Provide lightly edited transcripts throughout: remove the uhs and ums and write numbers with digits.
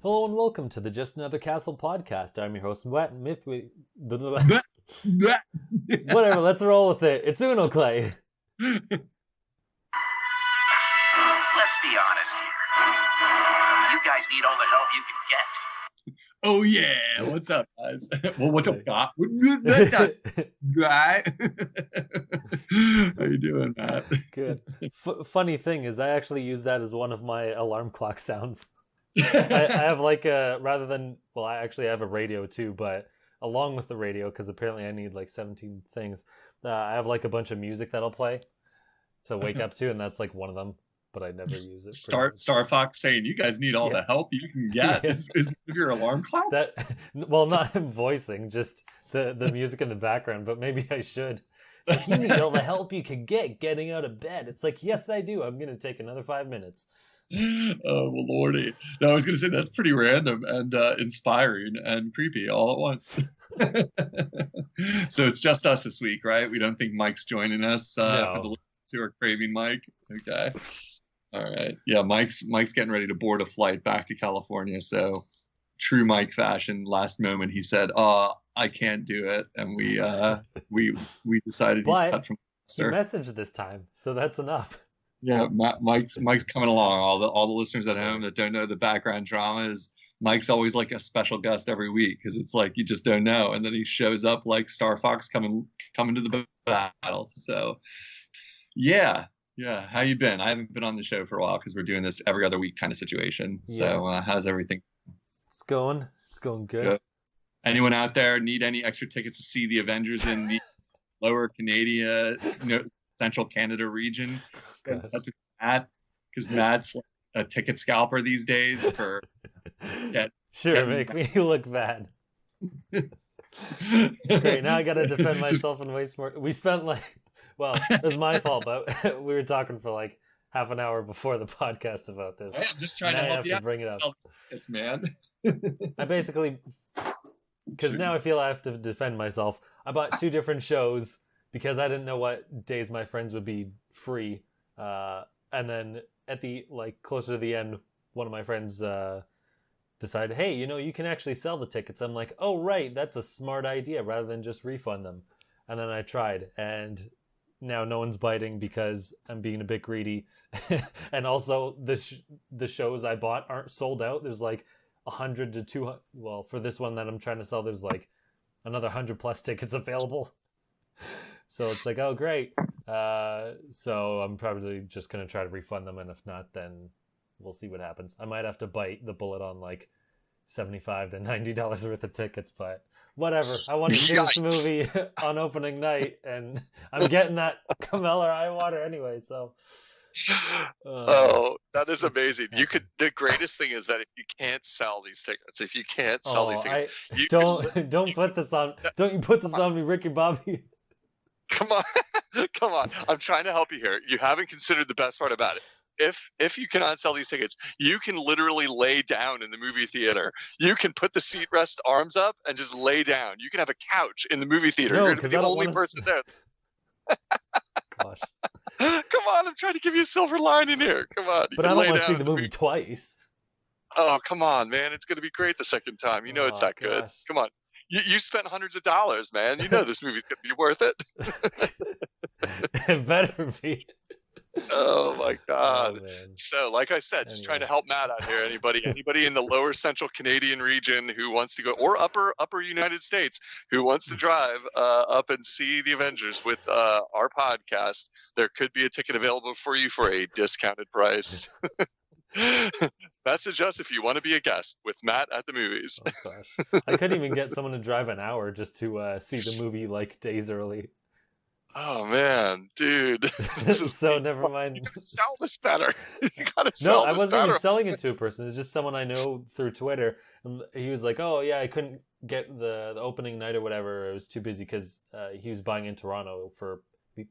Hello and welcome to the Just Another Castle podcast. I'm your host, Wet Myth. Bleh, bleh. Whatever, let's roll with it. It's Unoclay. Let's be honest here. You guys need all the help you can get. Oh yeah, what's up, guys? Well, what's up, Doc? Guy? How you doing, Matt? Good. Funny thing is, I actually use that as one of my alarm clock sounds. I have like rather than, well, I actually have a radio too, but along with the radio, because apparently I need like 17 things, I have like a bunch of music that'll play to wake up to, and that's like one of them, but I never use it. Star Fox saying, you guys need all the help you can get. Yeah. Is one of your alarm clocks? Well, not him voicing, just the music in the background, but maybe I should. It's like, you need all the help you can get getting out of bed. It's like, yes, I do. I'm going to take another 5 minutes. Oh, well, lordy. No, I was going to say that's pretty random and inspiring and creepy all at once. So it's just us this week, right? We don't think Mike's joining us for the listeners who are craving Mike. Okay. All right. Yeah, Mike's getting ready to board a flight back to California. So true Mike fashion, last moment he said, I can't do it. And we decided he's cut from he messaged this time, so that's enough. Yeah, Mike's coming along. All the listeners at home that don't know the background drama is Mike's always like a special guest every week because it's like you just don't know, and then he shows up like Star Fox coming to the battle. So, yeah. How you been? I haven't been on the show for a while because we're doing this every other week kind of situation. Yeah. So, how's everything? It's going good. Anyone out there need any extra tickets to see the Avengers in the lower Canada, Central Canada region? That's Matt, because Matt's like a ticket scalper these days for make me look bad. Great, now I gotta defend myself in ways more. We spent it was my fault, but we were talking for like half an hour before the podcast about this. Hey, I'm just trying to help you out. Bring it up. It's man. I basically, because now I feel I have to defend myself. I bought 2 different shows because I didn't know what days my friends would be free. And then at the closer to the end, one of my friends decided, hey, you can actually sell the tickets. I'm like, oh right, that's a smart idea rather than just refund them. And then I tried, and now no one's biting because I'm being a bit greedy. And also the shows I bought aren't sold out. There's like 100 to 200. Well, for this one that I'm trying to sell, there's like another 100 plus tickets available. So it's like, oh, great. So I'm probably just going to try to refund them. And if not, then we'll see what happens. I might have to bite the bullet on like $75 to $90 worth of tickets, but whatever. I want to see this movie on opening night, and I'm getting that Camella eye water anyway. So. That is amazing. The greatest thing is that if you can't sell these tickets, don't put this on. Don't you put this on me, Ricky Bobby. Come on. I'm trying to help you here. You haven't considered the best part about it. If you cannot sell these tickets, you can literally lay down in the movie theater. You can put the seat rest arms up and just lay down. You can have a couch in the movie theater. You're going to be the only person there. Gosh. Come on, I'm trying to give you a silver lining here. Come on. But I don't want to see the movie twice. Oh, come on, man. It's going to be great the second time. It's that good. Come on. You spent hundreds of dollars, man. This movie's going to be worth it. It better be. Oh, my God. So, like I said, just trying to help Matt out here. Anybody in the lower central Canadian region who wants to go, or upper United States who wants to drive up and see the Avengers with our podcast, there could be a ticket available for you for a discounted price. Message us if you want to be a guest with Matt at the movies. Oh, gosh. I couldn't even get someone to drive an hour just to see the movie like days early. Oh man, dude! So never mind. You gotta sell this better. You gotta sell this better. No, I wasn't even selling it to a person. It's just someone I know through Twitter. And he was like, "Oh yeah, I couldn't get the opening night or whatever. It was too busy because he was buying in Toronto. For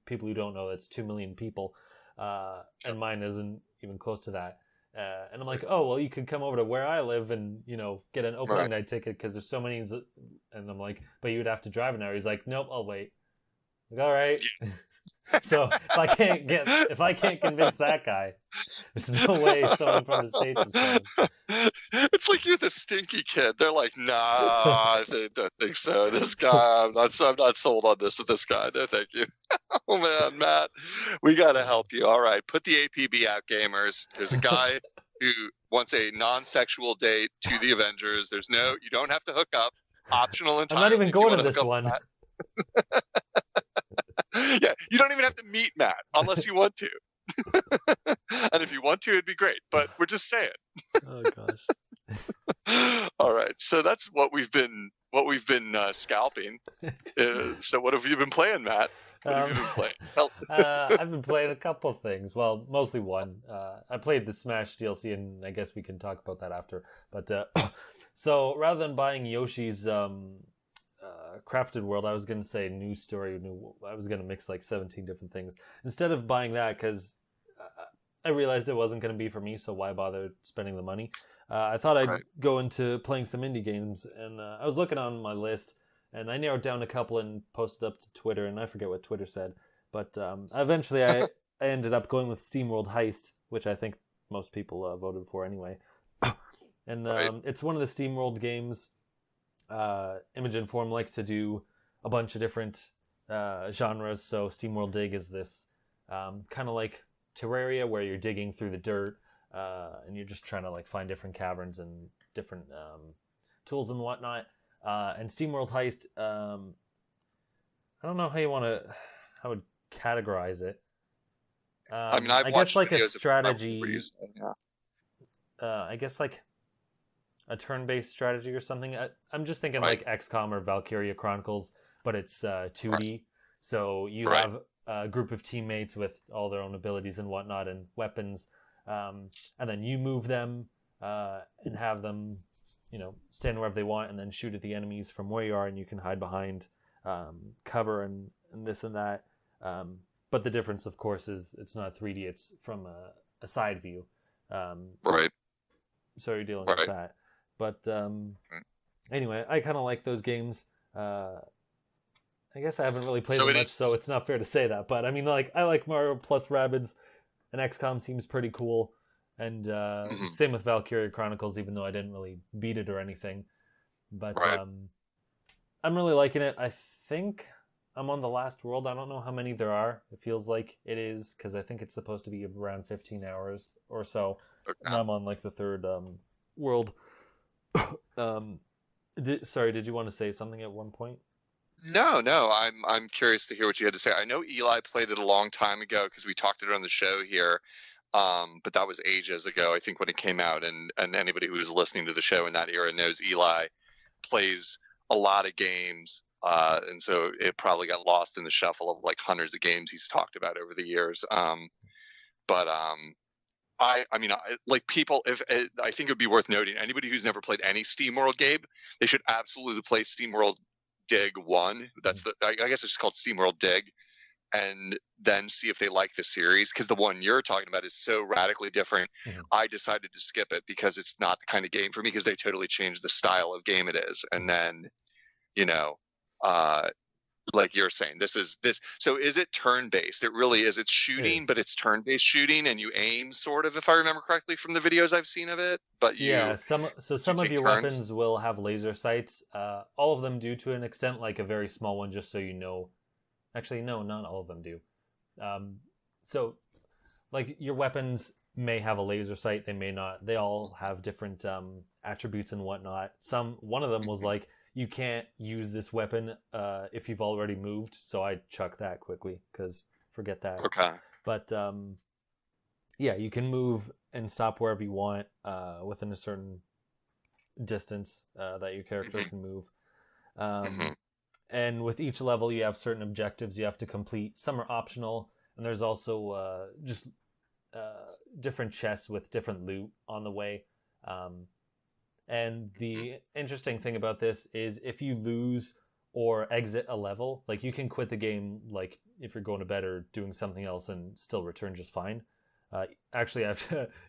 people who don't know, that's 2 million people, and mine isn't even close to that." And I'm like, "Oh well, you could come over to where I live and get an opening night ticket because there's so many." And I'm like, "But you would have to drive an hour." He's like, "Nope, I'll wait." Like, all right. So if I can't convince that guy, there's no way someone from the States is coming. It's like you're the stinky kid. They're like, nah, I don't think so. This guy, I'm not sold on this with this guy. No, thank you. Oh man, Matt, we gotta help you. All right, put the APB out, gamers. There's a guy who wants a non-sexual date to the Avengers. You don't have to hook up. Optional entirely. I'm not even going to this one. Yeah, you don't even have to meet Matt unless you want to. And if you want to, it'd be great. But we're just saying. Oh gosh. All right, so that's what we've been scalping. So what have you been playing, Matt? What have you been playing? I've been playing a couple of things. Well, mostly one. I played the Smash DLC, and I guess we can talk about that after. But so rather than buying Yoshi's Crafted World, I was going to say New Story. I was going to mix like 17 different things. Instead of buying that, because I realized it wasn't going to be for me, so why bother spending the money? I thought I'd go into playing some indie games, and I was looking on my list, and I narrowed down a couple and posted up to Twitter, and I forget what Twitter said, but eventually I ended up going with Steamworld Heist, which I think most people voted for anyway. And it's one of the Steamworld games. Imogen Form likes to do a bunch of different genres, so Steamworld Dig is this kind of like Terraria, where you're digging through the dirt and you're just trying to like find different caverns and different tools and whatnot. And Steamworld Heist, I don't know how would categorize it. I mean, I guess like a videos strategy. Yeah. I guess like a turn-based strategy or something. I'm just thinking like XCOM or Valkyria Chronicles, but it's 2D. Right. So you have a group of teammates with all their own abilities and whatnot and weapons, and then you move them and have them, stand wherever they want and then shoot at the enemies from where you are, and you can hide behind cover and this and that. But the difference, of course, is it's not 3D. It's from a side view. Right. So you're dealing with that. But anyway, I kind of like those games. I guess I haven't really played them much, so it's not fair to say that. But I mean, like, I like Mario plus Rabbids, and XCOM seems pretty cool. And same with Valkyria Chronicles, even though I didn't really beat it or anything. But I'm really liking it. I think I'm on the last world. I don't know how many there are. It feels like it is, because I think it's supposed to be around 15 hours or so. Okay. And I'm on like the third world. Did you want to say something at one point? No. I'm curious to hear what you had to say. I know Eli played it a long time ago because we talked it on the show here, but that was ages ago, I think, when it came out. And anybody who was listening to the show in that era knows Eli plays a lot of games, and so it probably got lost in the shuffle of like hundreds of games he's talked about over the years. I mean, like people, I think it would be worth noting, anybody who's never played any SteamWorld game, they should absolutely play SteamWorld Dig 1. That's I guess it's called SteamWorld Dig, and then see if they like the series, because the one you're talking about is so radically different. Mm-hmm. I decided to skip it because it's not the kind of game for me, because they totally changed the style of game it is. And then, like you're saying, so is it turn-based? It really is. It's shooting, but it's turn-based shooting, and you aim, sort of, if I remember correctly from the videos I've seen of it. But some of your weapons will have laser sights. All of them do, to an extent, like a very small one, just so you know. Actually, no, not all of them do. So like your weapons may have a laser sight, they may not. They all have different attributes and whatnot. One of them was like, you can't use this weapon if you've already moved, so I chucked that quickly, because forget that. Okay. But yeah, you can move and stop wherever you want within a certain distance that your character can move. And with each level, you have certain objectives you have to complete. Some are optional, and there's also just different chests with different loot on the way. And the interesting thing about this is if you lose or exit a level, like you can quit the game, like if you're going to bed or doing something else, and still return just fine. Actually,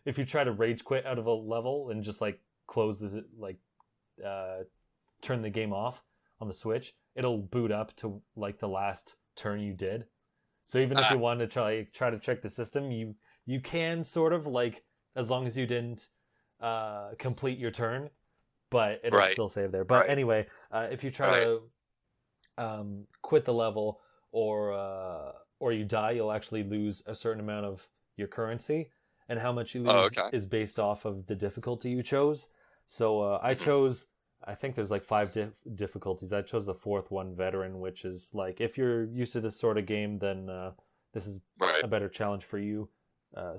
if you try to rage quit out of a level and just like turn the game off on the Switch, it'll boot up to like the last turn you did. So even if you want to try to trick the system, you can sort of, like, as long as you didn't complete your turn, but it'll still save there. But anyway, if you try to quit the level or you die, you'll actually lose a certain amount of your currency, and how much you lose is based off of the difficulty you chose. So I chose, I think there's like 5 difficulties. I chose the 4th one, Veteran, which is like, if you're used to this sort of game, then this is a better challenge for you.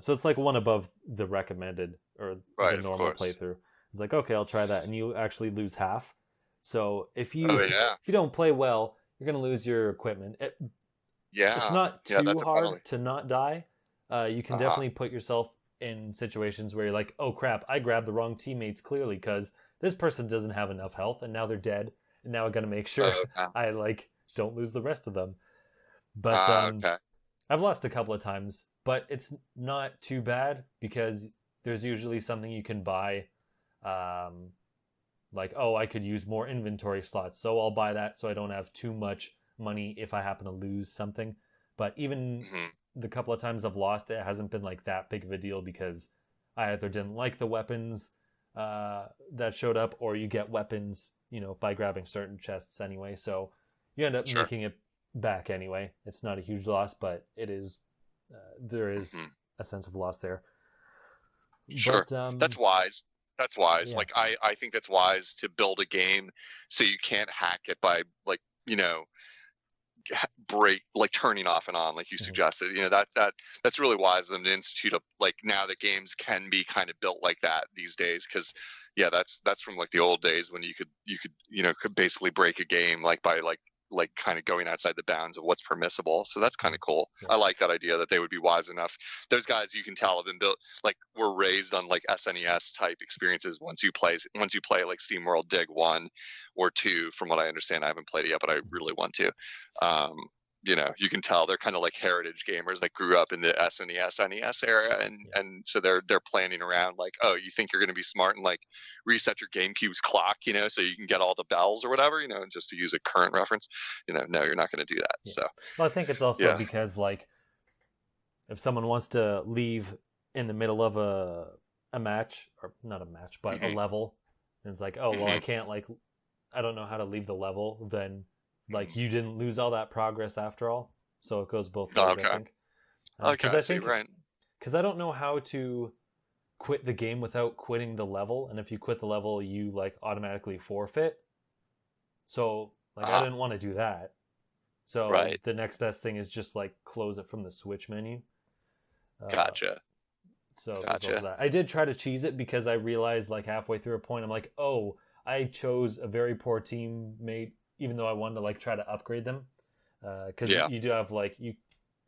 So it's like one above the recommended or the normal playthrough. It's like, okay, I'll try that, and you actually lose half. So if you don't play well, you're gonna lose your equipment. It's not too hard to not die. You can definitely put yourself in situations where you're like, oh crap, I grabbed the wrong teammates clearly because this person doesn't have enough health, and now they're dead, and now I gotta make sure I like don't lose the rest of them. But I've lost a couple of times, but it's not too bad because there's usually something you can buy, like, oh, I could use more inventory slots, so I'll buy that so I don't have too much money if I happen to lose something. But even the couple of times I've lost, it hasn't been like that big of a deal because I either didn't like the weapons that showed up, or you get weapons, by grabbing certain chests anyway. So you end up making it back anyway. It's not a huge loss, but it is. There is a sense of loss there. Sure, but, that's wise. That's wise. Yeah. Like I think that's wise to build a game so you can't hack it by, like, break, like turning off and on, like you suggested. That's really wise of them to institute like, now that games can be kind of built like that these days, because that's from like the old days when you could basically break a game like by like kind of going outside the bounds of what's permissible. So that's kind of cool. I like that idea that they would be wise enough. Those guys, you can tell, have been built, like, were raised on like SNES type experiences. Once you play like Steamworld Dig 1 or 2, from what I understand, I haven't played it yet, but I really want to. You can tell they're kind of like heritage gamers that grew up in the SNES, NES era, and so they're planning around like, oh, you think you're going to be smart and like reset your GameCube's clock, so you can get all the bells or whatever, and just to use a current reference, no, you're not going to do that. So, well, I think it's also because, like, if someone wants to leave in the middle of a match, or not a match, but a level, and it's like, oh, well, I can't, like, I don't know how to leave the level, then, like, you didn't lose all that progress after all. So it goes both ways, I think. I see, right. Because I don't know how to quit the game without quitting the level, and if you quit the level, you, like, automatically forfeit. So, like, I didn't want to do that. So the next best thing is just, like, close it from the Switch menu. Gotcha. So that. I did try to cheese it because I realized, like, halfway through a point, I'm like, oh, I chose a very poor teammate, even though I wanted to, like, try to upgrade them. Because you do have, like, you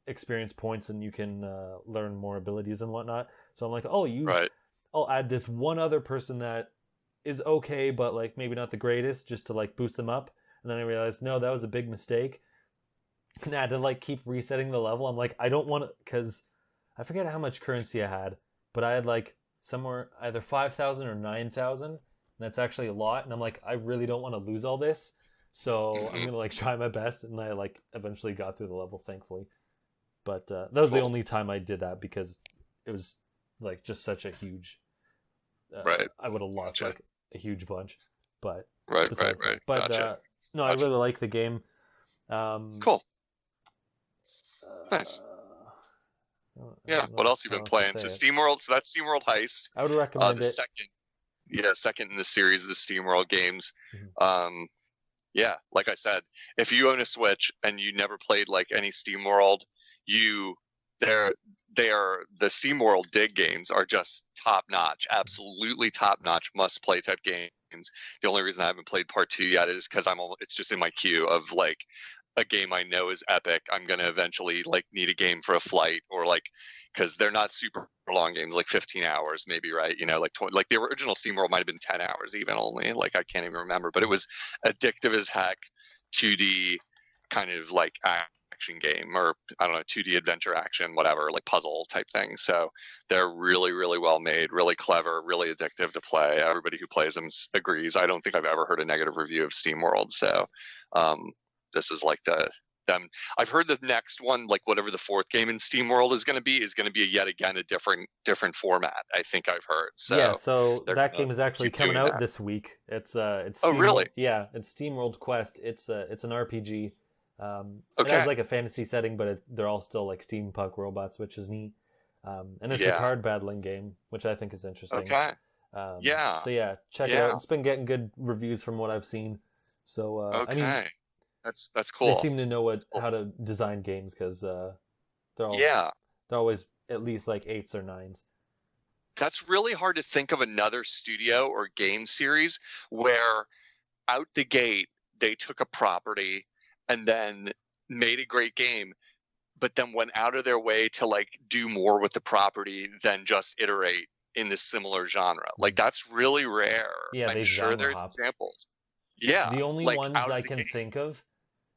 experience points and you can learn more abilities and whatnot. So I'm like, oh, I'll add this one other person that is okay, but, like, maybe not the greatest, just to, like, boost them up. And then I realized, no, that was a big mistake. And I had to, like, keep resetting the level. I'm like, I don't want to, because I forget how much currency I had, but I had, like, somewhere either 5,000 or 9,000. And that's actually a lot. And I'm like, I really don't want to lose all this. So I'm going to, like, try my best. And I, like, eventually got through the level, thankfully. But that was the only time I did that because it was, like, just such a huge... I would have lost, like, a huge bunch. But... Right. But, no, I really like the game. Cool. Nice. Yeah. What else have you been playing? So Steamworld. So that's Steamworld Heist. I would recommend it. Second in the series of the Steamworld games. Yeah, like I said, if you own a Switch and you never played, like, any Steamworld, the Steamworld Dig games are just top notch, absolutely top notch, must play type games. The only reason I haven't played part 2 yet is because it's just in my queue of, like, a game I know is epic. I'm gonna eventually, like, need a game for a flight, or, like, because they're not super long games, like 15 hours maybe, right? Like the original Steamworld might have been 10 hours even only. Like, I can't even remember, but it was addictive as heck. 2D kind of, like, action game, or I don't know, 2D adventure action, whatever, like puzzle type thing. So they're really, really well made, really clever, really addictive to play. Everybody who plays them agrees. I don't think I've ever heard a negative review of Steamworld. So this is like the them. I've heard the next one, like whatever the fourth game in Steamworld is going to be yet again a different format. I think I've heard. So yeah, so that game is actually coming out this week. It's oh really? Yeah, it's Steamworld Quest. It's an RPG. It Okay. has like a fantasy setting, but they're all still like steampunk robots, which is neat. And it's a card battling game, which I think is interesting. Okay. Yeah. So yeah, check it out. It's been getting good reviews from what I've seen. So okay. I mean, that's cool. They seem to know how to design games because they're always at least like 8s or 9s. That's really hard to think of another studio or game series where out the gate they took a property and then made a great game, but then went out of their way to like do more with the property than just iterate in this similar genre. Like that's really rare. Yeah, I'm sure there's examples. Yeah. The only ones I can think of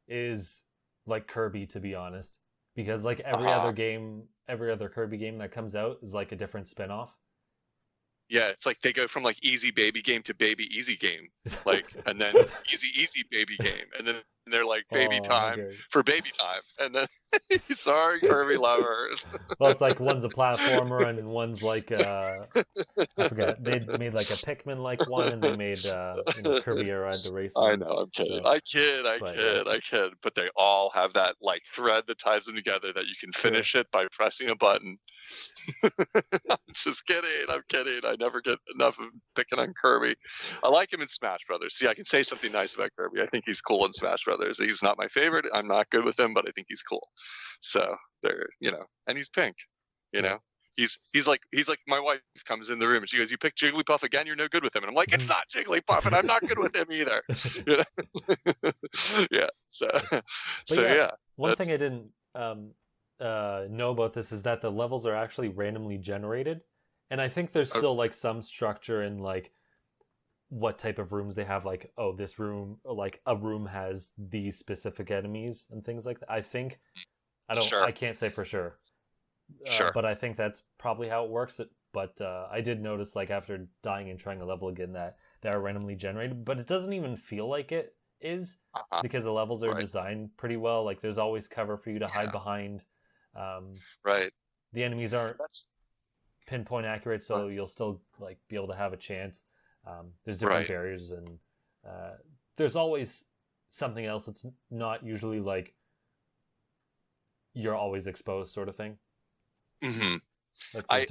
is like Kirby, to be honest, because like every other Kirby game that comes out is like a different spin-off. Yeah, it's like they go from like easy baby game to baby easy game, like, and then easy baby game, and then they're like baby time for baby time, and then sorry Kirby lovers. Well, it's like one's a platformer and one's like I forget. They made like a Pikmin like one, and they made Kirby Air Ride the Racer. I know, I'm kidding. So, I kid. But they all have that like thread that ties them together that you can finish it by pressing a button. I'm just kidding. I'm kidding. I never get enough of picking on Kirby. I like him in Smash Brothers. See, I can say something nice about Kirby. I think he's cool in Smash Brothers. He's not my favorite. I'm not good with him, but I think he's cool. So there, and he's pink. He's like my wife comes in the room and she goes, "You picked Jigglypuff again? You're no good with him." And I'm like, "It's not Jigglypuff, and I'm not good with him either." Yeah. So One thing I didn't know about this is that the levels are actually randomly generated, and I think there's still like some structure in like what type of rooms they have. Like, oh, this room, like a room has these specific enemies and things like that. I think I can't say for sure. But I think that's probably how it works. But I did notice, like, after dying and trying a level again, that they are randomly generated. But it doesn't even feel like it is, because the levels are designed pretty well. Like, there's always cover for you to hide behind. Right. The enemies aren't pinpoint accurate, so you'll still like be able to have a chance. There's different barriers, and there's always something else that's not usually like you're always exposed sort of thing. Mm-hmm. Like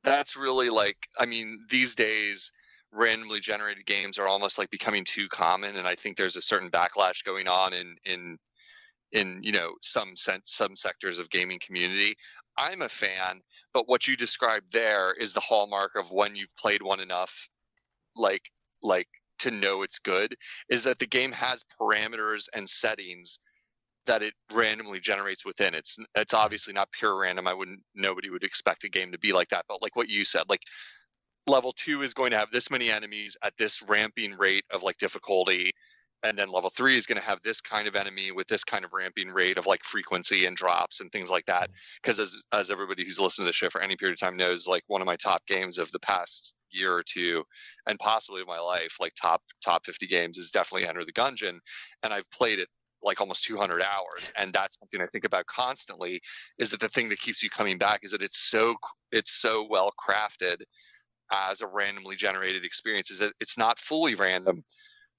that's really like, I mean, these days randomly generated games are almost like becoming too common, and I think there's a certain backlash going on in some sectors of gaming community. I'm a fan, but what you described there is the hallmark of when you've played one enough, like to know it's good, is that the game has parameters and settings that it randomly generates within. It's obviously not pure random. Nobody would expect a game to be like that. But like what you said, like level 2 is going to have this many enemies at this ramping rate of like difficulty. And then level 3 is going to have this kind of enemy with this kind of ramping rate of like frequency and drops and things like that. Because as everybody who's listened to this show for any period of time knows, like one of my top games of the past year or two, and possibly of my life, like top 50 games, is definitely Enter the Gungeon. And I've played it like almost 200 hours, and that's something I think about constantly, is that the thing that keeps you coming back is that it's so well crafted as a randomly generated experience, is that it's not fully random,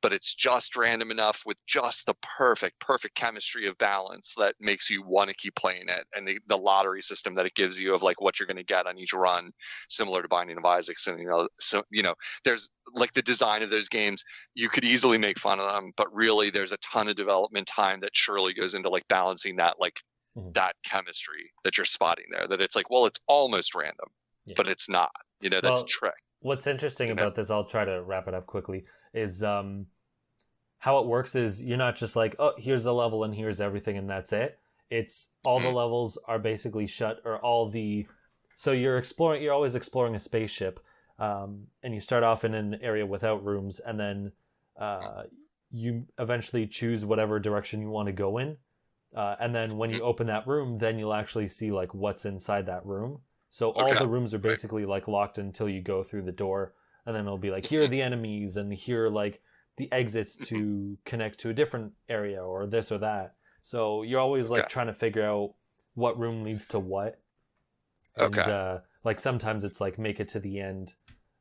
but it's just random enough with just the perfect chemistry of balance that makes you want to keep playing it. And the lottery system that it gives you of like what you're going to get on each run, similar to Binding of Isaac. And, there's like the design of those games, you could easily make fun of them, but really there's a ton of development time that surely goes into like balancing that, like that chemistry that you're spotting there, that it's like, well, it's almost random, but it's not, that's a trick. What's interesting about this, I'll try to wrap it up quickly, is how it works is you're not just like, oh, here's the level and here's everything and that's it. It's all the levels are basically shut, or so you're always exploring a spaceship, and you start off in an area without rooms, and then you eventually choose whatever direction you want to go in, and then when you open that room, then you'll actually see like what's inside that room. So all the rooms are basically like locked until you go through the door, and then it'll be like, here are the enemies, and here are like the exits to connect to a different area or this or that. So you're always like trying to figure out what room leads to what. And like sometimes it's like make it to the end,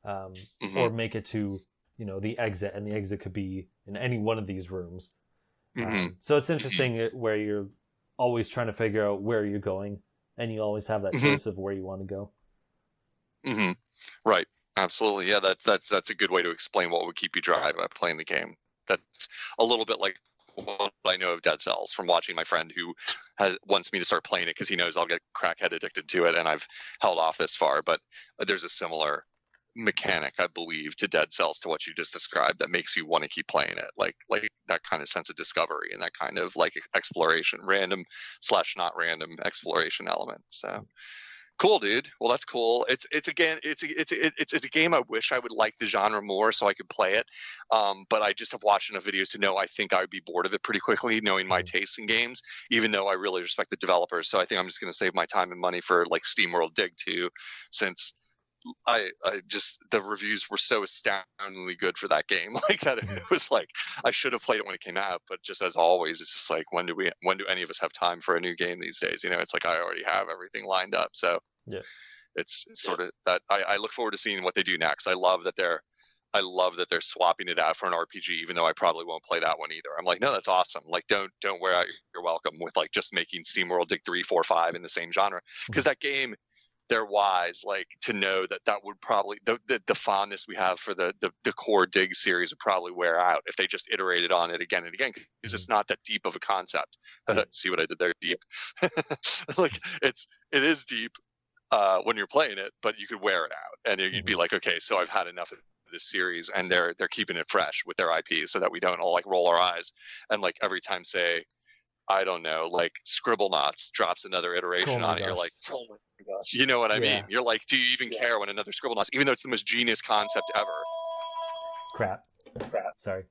or make it to, you know, the exit, and the exit could be in any one of these rooms. So it's interesting where you're always trying to figure out where you're going, and you always have that choice of where you want to go. Right. Absolutely. Yeah, that's a good way to explain what would keep you dry by playing the game. That's a little bit like what I know of Dead Cells from watching my friend who wants me to start playing it because he knows I'll get crackhead addicted to it, and I've held off this far. But there's a similar mechanic, I believe, to Dead Cells to what you just described that makes you want to keep playing it, like that kind of sense of discovery and that kind of like exploration, random / not random exploration element. So cool, dude. Well, that's cool. It's a game I wish I would like the genre more so I could play it. But I just have watched enough videos to know I think I would be bored of it pretty quickly, knowing my tastes in games, even though I really respect the developers. So I think I'm just going to save my time and money for like Steamworld Dig 2, since I just, the reviews were so astoundingly good for that game, like that it was like I should have played it when it came out. But just as always, it's just like when do any of us have time for a new game these days? You know, it's like I already have everything lined up. So yeah, it's sort of that I look forward to seeing what they do next. I love that they're swapping it out for an RPG, even though I probably won't play that one either. I'm like, no, that's awesome. Like, don't wear out your welcome with like just making SteamWorld Dig 3, 4, 5 in the same genre, because that game, they're wise, like, to know that would probably the fondness we have for the core Dig series would probably wear out if they just iterated on it again and again, because it's not that deep of a concept. See what I did there? Deep. Like it is deep when you're playing it, but you could wear it out and you'd be like, okay, so I've had enough of this series, and they're keeping it fresh with their IP so that we don't all like roll our eyes and like every time, say, I don't know, like Scribblenauts drops another iteration on it. You're like, oh my gosh. You know what I mean? You're like, do you even care when another Scribblenauts, even though it's the most genius concept ever? Crap. Sorry.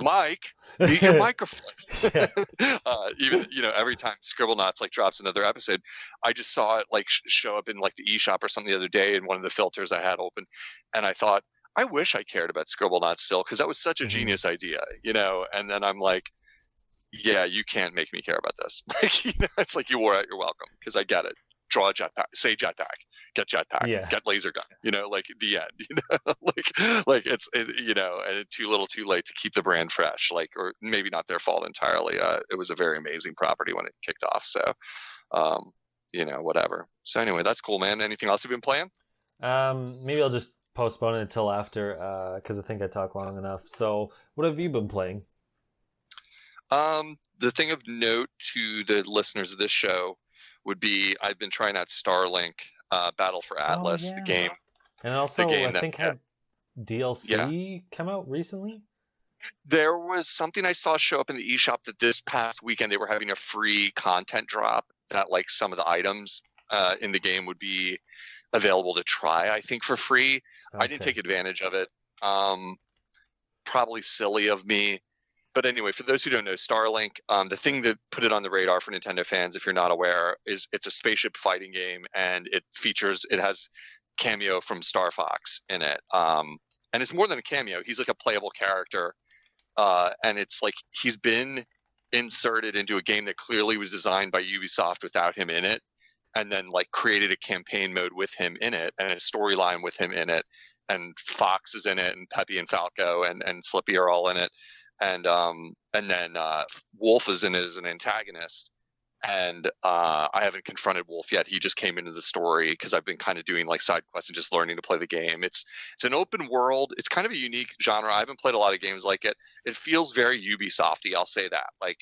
Mike, mute your microphone. Even, you know, every time Scribblenauts like drops another episode, I just saw it like show up in like the eShop or something the other day in one of the filters I had open, and I thought, I wish I cared about Scribblenauts still, because that was such a genius idea, you know. And then I'm like, yeah, you can't make me care about this. Like, you know, it's like you wore out your welcome, because I get it. Draw a jetpack, say jetpack, get jetpack, get laser gun. You know, like the end. You know, like it's you know, and too little, too late to keep the brand fresh. Like, or maybe not their fault entirely. It was a very amazing property when it kicked off. So, you know, whatever. So anyway, that's cool, man. Anything else you've been playing? Maybe I'll just postpone it until after, because I think I talked long enough. So, what have you been playing? The thing of note to the listeners of this show would be I've been trying out StarLink, Battle for Atlas, the game. And also, I think had DLC come out recently. There was something I saw show up in the eShop that this past weekend they were having a free content drop that like some of the items in the game would be available to try, I think, for free. I didn't take advantage of it. Probably silly of me. But anyway, for those who don't know, StarLink, the thing that put it on the radar for Nintendo fans, if you're not aware, is it's a spaceship fighting game, and it has cameo from Star Fox in it. And it's more than a cameo. He's like a playable character. And it's like he's been inserted into a game that clearly was designed by Ubisoft without him in it, and then like created a campaign mode with him in it and a storyline with him in it. And Fox is in it, and Peppy and Falco and Slippy are all in it. And then Wolf is in it as an antagonist, and I haven't confronted Wolf yet. He just came into the story because I've been kind of doing like side quests and just learning to play the game. It's an open world. It's kind of a unique genre. I haven't played a lot of games like it. It feels very Ubisofty. I'll say that. Like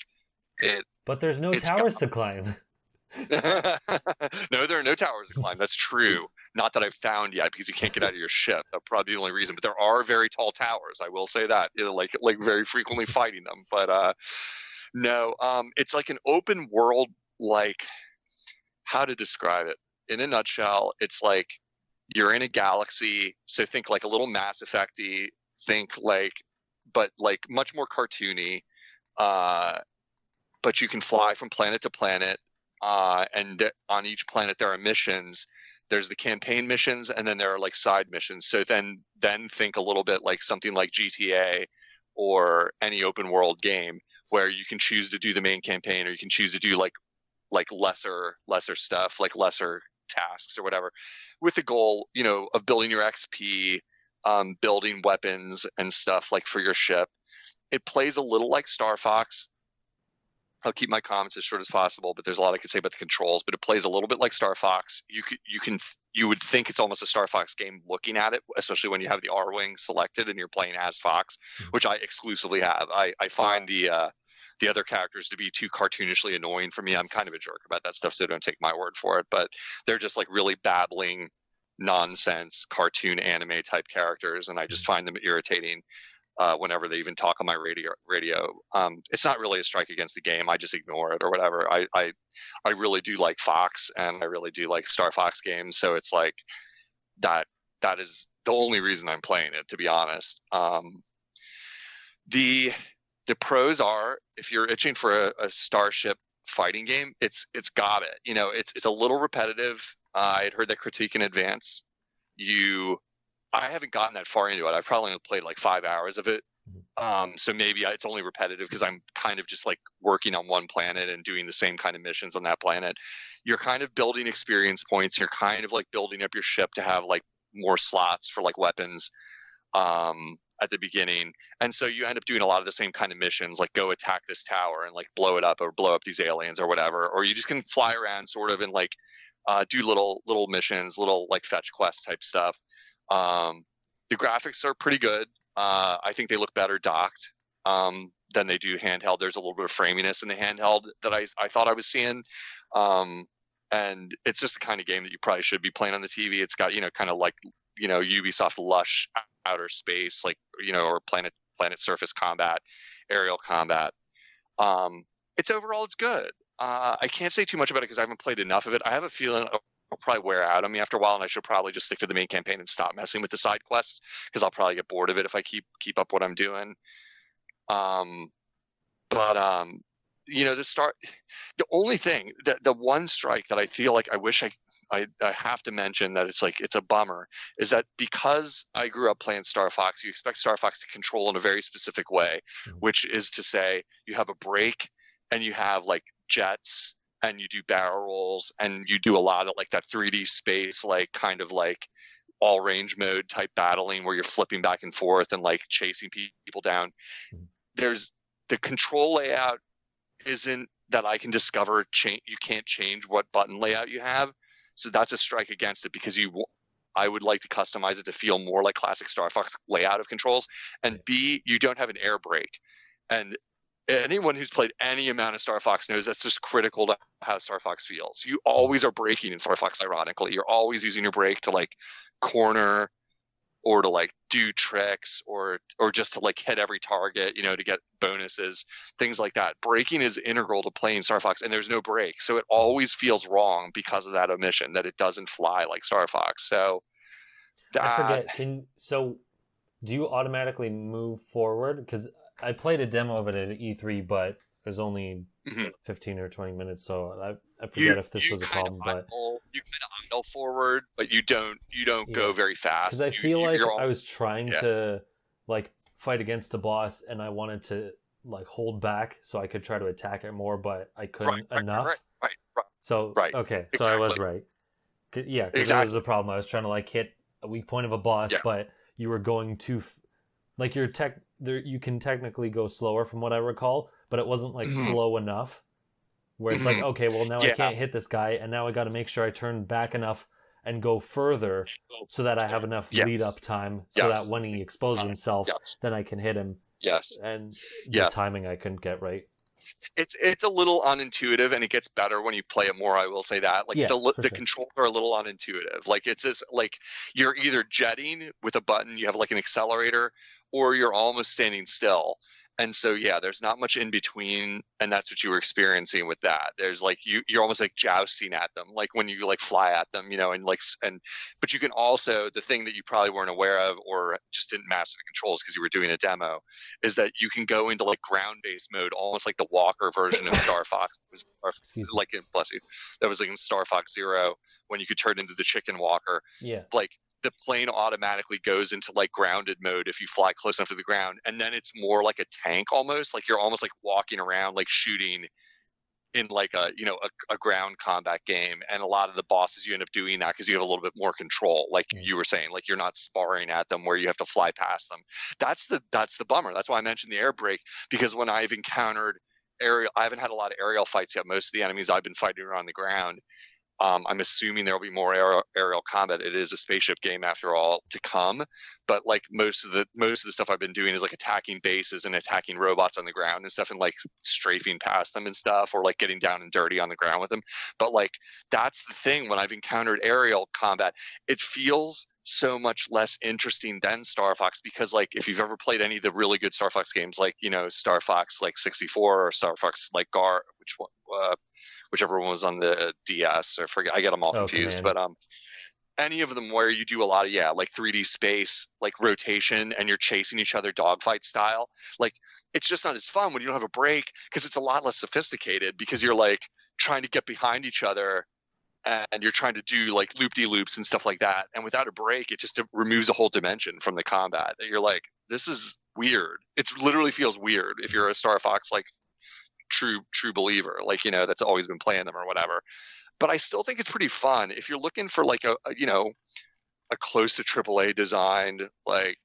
it. But there's no towers to climb. No, there are no towers to climb. That's true. Not that I've found yet, because you can't get out of your ship. That's probably the only reason. But there are very tall towers. I will say that. Like very frequently fighting them. But no, it's like an open world. Like, how to describe it in a nutshell? It's like you're in a galaxy. So think like a little Mass Effect-y. Think like, but like much more cartoony. But you can fly from planet to planet. And on each planet there are missions. There's the campaign missions, and then there are like side missions. So then think a little bit like something like GTA or any open world game where you can choose to do the main campaign, or you can choose to do like lesser stuff, like lesser tasks or whatever, with the goal, of building your XP, building weapons and stuff like for your ship. It plays a little like Star Fox. I'll keep my comments as short as possible, but there's a lot I could say about the controls. But it plays a little bit like Star Fox. You would think it's almost a Star Fox game looking at it, especially when you have the R-wing selected and you're playing as Fox, which I exclusively have. I find the other characters to be too cartoonishly annoying for me. I'm kind of a jerk about that stuff, so don't take my word for it. But they're just like really babbling nonsense cartoon anime type characters, and I just find them irritating. Whenever they even talk on my radio, it's not really a strike against the game. I just ignore it or whatever. I really do like Fox, and I really do like Star Fox games. So it's like that is the only reason I'm playing it, to be honest. The pros are, if you're itching for a starship fighting game, it's got it. It's a little repetitive. I had heard that critique in advance. I haven't gotten that far into it. I've probably only played like 5 hours of it. So maybe it's only repetitive because I'm kind of just like working on one planet and doing the same kind of missions on that planet. You're kind of building experience points. You're kind of like building up your ship to have like more slots for like weapons at the beginning. And so you end up doing a lot of the same kind of missions, like go attack this tower and like blow it up or blow up these aliens or whatever. Or you just can fly around sort of and like do little missions, little like fetch quest type stuff. The graphics are pretty good. I think they look better docked than they do handheld. There's a little bit of framiness in the handheld that I thought I was seeing. And it's just the kind of game that you probably should be playing on the TV. It's got, kind of like, Ubisoft lush outer space, like, or planet surface combat, aerial combat. It's good. I can't say too much about it because I haven't played enough of it. I have a feeling it'll probably wear out on me after a while, and I should probably just stick to the main campaign and stop messing with the side quests because I'll probably get bored of it if I keep up what I'm doing. The only thing, the one strike that I feel like I wish I have to mention that it's a bummer is that because I grew up playing Star Fox, you expect Star Fox to control in a very specific way, which is to say you have a brake and you have like jets and you do barrel rolls and you do a lot of like that 3D space, like kind of like all range mode type battling where you're flipping back and forth and like chasing people down. There's the control layout isn't that I can discover. You can't change what button layout you have. So that's a strike against it because I would like to customize it to feel more like classic Star Fox layout of controls. And B, you don't have an air brake. And anyone who's played any amount of Star Fox knows that's just critical to how Star Fox feels. You always are braking in Star Fox, ironically. You're always using your brake to like corner or to like do tricks or just to like hit every target, to get bonuses, things like that. Braking is integral to playing Star Fox, and there's no brake. So it always feels wrong because of that omission, that it doesn't fly like Star Fox. So I forget. So do you automatically move forward? Because I played a demo of it at E3, but it was only 15 or 20 minutes, so I forget if this was a problem. But you kind of idle forward, but you don't go very fast. Because I feel like I was trying to like fight against a boss, and I wanted to like hold back so I could try to attack it more, but I couldn't enough. Right. So okay, so exactly. I was right. Yeah, because that was the problem. I was trying to like hit a weak point of a boss, but you were going too like you can technically go slower from what I recall, but it wasn't like slow enough where it's like, okay, well now I can't hit this guy, and now I got to make sure I turn back enough and go further so that I have enough lead up time so that when he exposes himself, then I can hit him. And the timing I couldn't get right. It's a little unintuitive, and it gets better when you play it more. I will say that, like the controls are a little unintuitive. Like it's just like you're either jetting with a button, you have like an accelerator, or you're almost standing still. And so there's not much in between, and that's what you were experiencing with that. There's like you're almost like jousting at them, like when you like fly at them, but you can also, the thing that you probably weren't aware of or just didn't master the controls because you were doing a demo, is that you can go into like ground-based mode, almost like the Walker version of Star Fox. It was like, bless you, that was like in Star Fox Zero when you could turn into the chicken walker. Yeah. Like the plane automatically goes into like grounded mode if you fly close enough to the ground, and then it's more like a tank almost, like you're almost like walking around like shooting in like a a ground combat game. And a lot of the bosses you end up doing that because you have a little bit more control, like you were saying, like you're not sparring at them where you have to fly past them. That's the bummer. That's why I mentioned the air brake, because when I've encountered aerial, I haven't had a lot of aerial fights yet. Most of the enemies I've been fighting are on the ground. I'm assuming there will be more aerial combat. It is a spaceship game after all to come, but like most of the stuff I've been doing is like attacking bases and attacking robots on the ground and stuff, and like strafing past them and stuff, or like getting down and dirty on the ground with them. But like that's the thing, when I've encountered aerial combat, it feels so much less interesting than Star Fox, because like if you've ever played any of the really good Star Fox games, like Star Fox like 64 or Star Fox like whichever one was on the DS, or forget, I get them all confused. But any of them where you do a lot of like 3D space, like rotation, and you're chasing each other dogfight style, like it's just not as fun when you don't have a break, because it's a lot less sophisticated, because you're like trying to get behind each other and you're trying to do like loop-de-loops and stuff like that, and without a break it just removes a whole dimension from the combat that you're like, this is weird. It literally feels weird if you're a Star Fox like true believer, like that's always been playing them or whatever. But I still think it's pretty fun if you're looking for like a close to AAA designed, like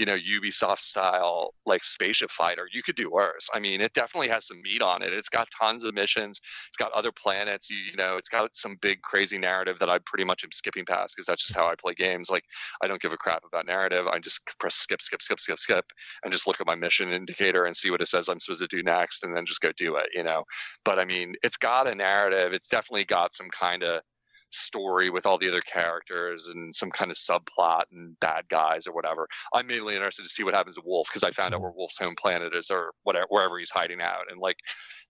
Ubisoft style like spaceship fighter. You could do worse. I mean, it definitely has some meat on it. It's got tons of missions. It's got other planets. It's got some big crazy narrative that I pretty much am skipping past, because that's just how I play games. Like I don't give a crap about narrative. I just press skip, and just look at my mission indicator and see what it says I'm supposed to do next, and then just go do it. But I mean, it's got a narrative. It's definitely got some kind of story with all the other characters and some kind of subplot and bad guys or whatever. I'm mainly interested to see what happens to Wolf, because I found out where Wolf's home planet is, or whatever, wherever he's hiding out, and like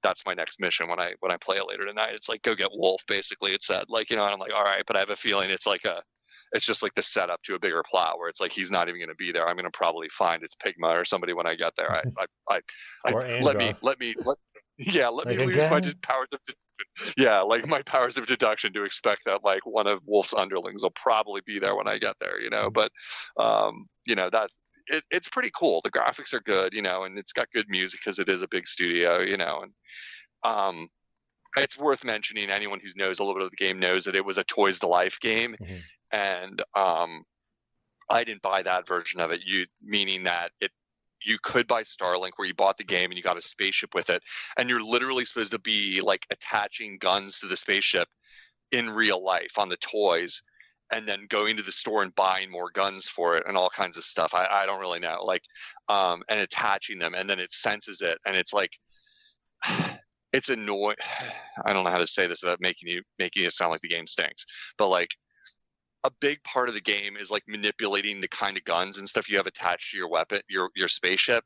that's my next mission when I play it later tonight. It's like, go get Wolf, basically. It said, like, and I'm like, all right, but I have a feeling it's just like the setup to a bigger plot where it's like he's not even going to be there. I'm going to probably find it's Pigma or somebody when I get there. Let me lose my powers of like my powers of deduction to expect that like one of Wolf's underlings will probably be there when I get there, but that it's pretty cool. The graphics are good, and it's got good music because it is a big studio, and it's worth mentioning, anyone who knows a little bit of the game knows that it was a Toys to Life game. And I didn't buy that version of it, meaning that you could buy StarLink, where you bought the game and you got a spaceship with it, and you're literally supposed to be like attaching guns to the spaceship in real life on the toys, and then going to the store and buying more guns for it and all kinds of stuff. I don't really know, like and attaching them, and then it senses it, and it's like it's annoying. I don't know how to say this without making it sound like the game stinks, but like a big part of the game is like manipulating the kind of guns and stuff you have attached to your weapon, your spaceship.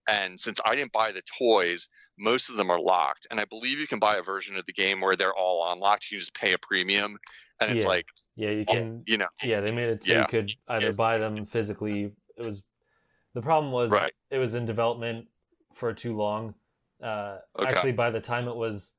And since I didn't buy the toys, most of them are locked. And I believe you can buy a version of the game where they're all unlocked. You can just pay a premium, and it's like, you can, they made it so you could either buy them physically. The problem was it was in development for too long. Actually, by the time it was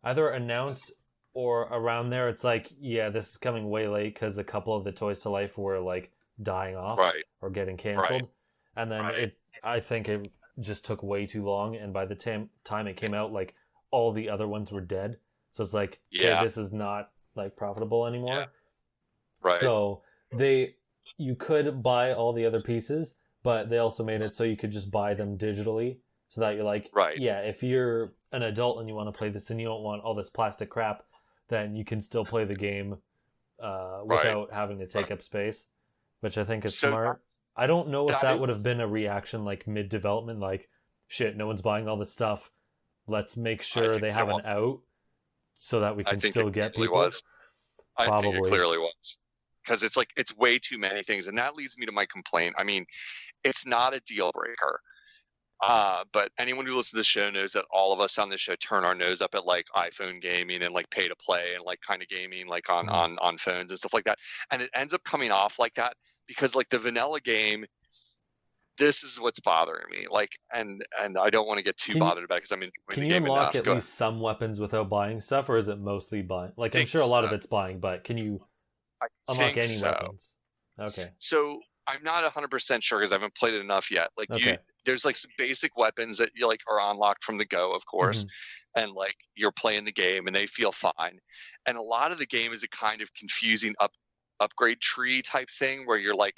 either announced or around there, it's like, this is coming way late, because a couple of the Toys to Life were like dying off or getting canceled. And then I think it just took way too long, and by the time it came out, like all the other ones were dead. So it's like, okay, this is not like profitable anymore. So you could buy all the other pieces, but they also made it so you could just buy them digitally, so that you're like, if you're an adult and you want to play this and you don't want all this plastic crap, then you can still play the game without having to take up space, which I think is smart. I don't know if that would have been a reaction like mid-development, like, shit, no one's buying all this stuff. Let's make sure they have an out so that we can still get people. I think it clearly was. Because it's like, it's way too many things. And that leads me to my complaint. I mean, it's not a deal breaker. But anyone who listens to the show knows that all of us on this show turn our nose up at like iPhone gaming and like pay to play and like kind of gaming like on phones and stuff like that. And it ends up coming off like that because like the vanilla game, this is what's bothering me. Like, and I don't want to get too bothered about it because I'm enjoying the game enough. Can you unlock at least some weapons without buying stuff, or is it mostly buying? Like, I'm sure a lot of it's buying, but can you unlock think any so. weapons. Okay. So I'm not 100% sure because I haven't played it enough yet. Like there's like some basic weapons that you like are unlocked from the go, of course, and like you're playing the game and they feel fine. And a lot of the game is a kind of confusing upgrade tree type thing where you're like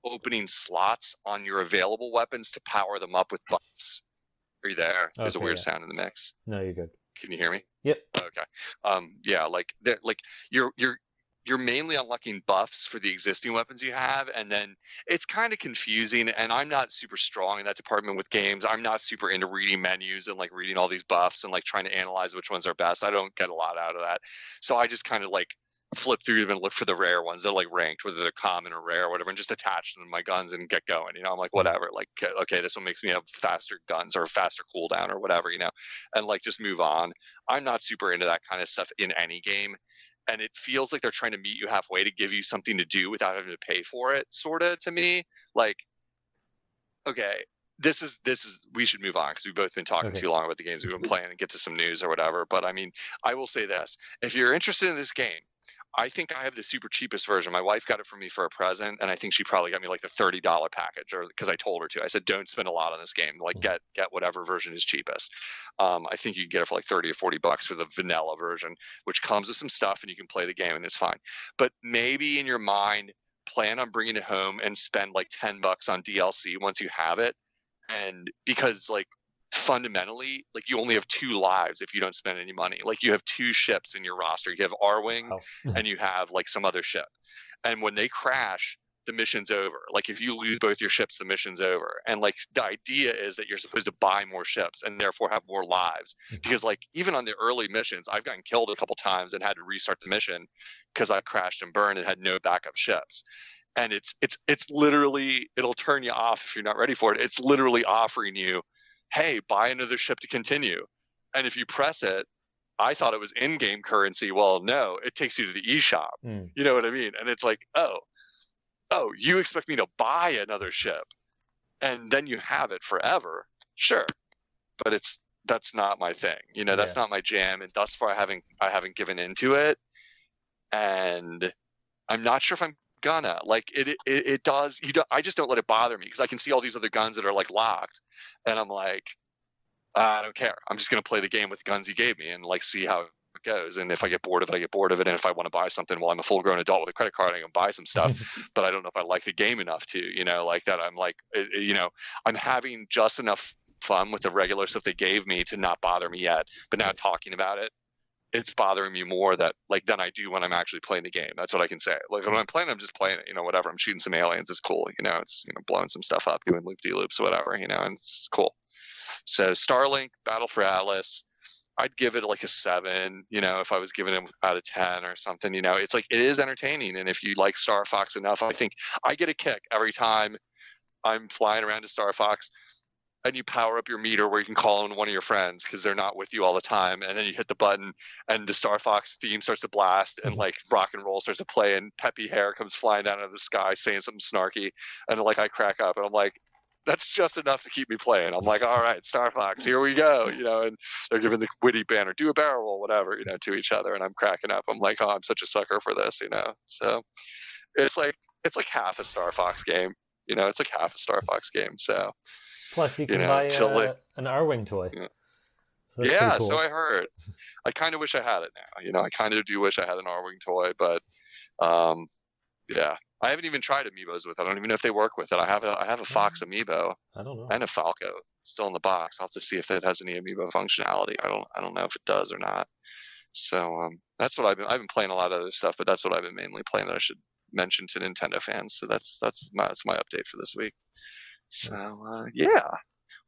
opening slots on your available weapons to power them up with buffs. Are you there? There's a weird sound in the mix. No, you're good. Can you hear me? Yep. Okay. Yeah, like you're mainly unlocking buffs for the existing weapons you have, and then it's kind of confusing, and I'm not super strong in that department with games. I'm not super into reading menus and like reading all these buffs and like trying to analyze which ones are best. I don't get a lot out of that. So I just kind of like flip through them and look for the rare ones that are like ranked, whether they're common or rare or whatever, and just attach them to my guns and get going. You know, I'm like, whatever, like, okay, this one makes me have faster guns or faster cooldown or whatever, you know, and like just move on. I'm not super into that kind of stuff in any game. And it feels like they're trying to meet you halfway to give you something to do without having to pay for it, sort of, to me. Like, okay, this is we should move on because we've both been talking too long about the games we've been playing and get to some news or whatever. But I mean, I will say this: if you're interested in this game, I think I have the super cheapest version. My wife got it for me for a present, and I think she probably got me like the $30 package, or because I told her to. I said, don't spend a lot on this game. Like, get whatever version is cheapest. I think you can get it for like 30 or $40 for the vanilla version, which comes with some stuff, and you can play the game, and it's fine. But maybe in your mind, plan on bringing it home and spend like $10 on DLC once you have it, and because like fundamentally, like you only have 2 lives if you don't spend any money. Like you have 2 ships in your roster. You have R-Wing and you have like some other ship. And when they crash, the mission's over. Like if you lose both your ships, the mission's over. And like the idea is that you're supposed to buy more ships and therefore have more lives. Because like even on the early missions, I've gotten killed a couple times and had to restart the mission because I crashed and burned and had no backup ships. And it's literally, it'll turn you off if you're not ready for it. It's literally offering you, hey, buy another ship to continue. And if you press it, I thought it was in-game currency. Well, no, it takes you to the eShop. You know what I mean? And it's like, oh, you expect me to buy another ship and then you have it forever? Sure. But that's not my thing. You know, that's not my jam. And thus far I haven't given into it. And I'm not sure if I'm gonna like it does. I just don't let it bother me because I can see all these other guns that are like locked, and I'm like, I don't care. I'm just gonna play the game with the guns you gave me and like see how it goes. And if I get bored of it, I get bored of it. And if I want to buy something, well, I'm a full-grown adult with a credit card, I can buy some stuff. But I don't know if I like the game enough to, you know, like that. I'm like, you know, I'm having just enough fun with the regular stuff they gave me to not bother me yet. But now talking about it, it's bothering me more than I do when I'm actually playing the game. That's what I can say. Like when I'm playing, I'm just playing it, you know, whatever. I'm shooting some aliens. It's cool. You know, it's, you know, blowing some stuff up, doing loop-de-loops, whatever, you know, and it's cool. So StarLink, Battle for Atlas, I'd give it like a 7, you know, if I was giving it out of 10 or something, you know, it's like, it is entertaining. And if you like Star Fox enough, I think I get a kick every time I'm flying around to Star Fox and you power up your meter where you can call in one of your friends because they're not with you all the time. And then you hit the button and the Star Fox theme starts to blast and like rock and roll starts to play and peppy hair comes flying down out of the sky saying something snarky. And like I crack up and I'm like, that's just enough to keep me playing. I'm like, all right, Star Fox, here we go. You know, and they're giving the witty banner, do a barrel roll, whatever, you know, to each other. And I'm cracking up. I'm like, oh, I'm such a sucker for this, you know? So it's like half a Star Fox game, you know, it's like half a Star Fox game. So, plus you can buy an R-Wing toy. Yeah, so, cool. So I heard. I kind of wish I had it now. You know, I kind of do wish I had an R-Wing toy, but yeah. I haven't even tried amiibos with it. I don't even know if they work with it. I have a Fox amiibo. I don't know. And a Falco still in the box. I'll have to see if it has any amiibo functionality. I don't know if it does or not. So that's what I've been playing a lot of other stuff, but that's what I've been mainly playing that I should mention to Nintendo fans. So that's my update for this week. So yeah.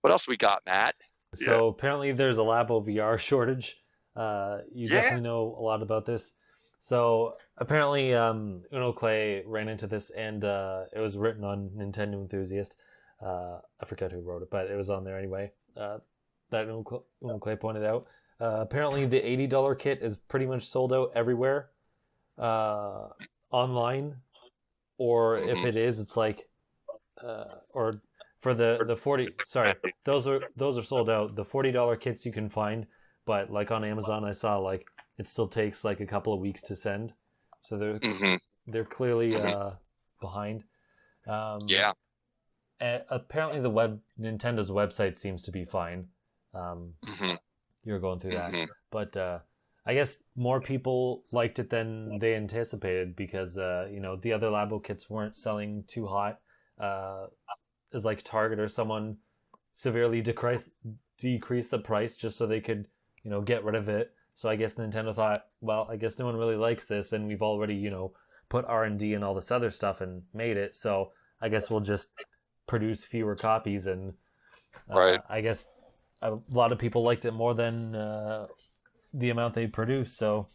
What else we got, Matt? So apparently there's a Labo VR shortage. You definitely know a lot about this. So apparently Unoclay ran into this, and it was written on Nintendo Enthusiast. I forget who wrote it, but it was on there anyway. That Unoclay pointed out. Apparently the $80 kit is pretty much sold out everywhere online, or if it is, it's like or for the 40. Sorry, those are sold out. The $40 kits you can find, but like on Amazon, I saw like it still takes like a couple of weeks to send. so they're clearly behind. Yeah. Apparently, Nintendo's website seems to be fine. You're going through that, but I guess more people liked it than they anticipated because the other Labo kits weren't selling too hot. Is like Target or someone severely decrease the price just so they could get rid of it. So I guess Nintendo thought, well, I guess no one really likes this, and we've already put R&D and all this other stuff and made it. So I guess we'll just produce fewer copies, and I guess a lot of people liked it more than the amount they produced. So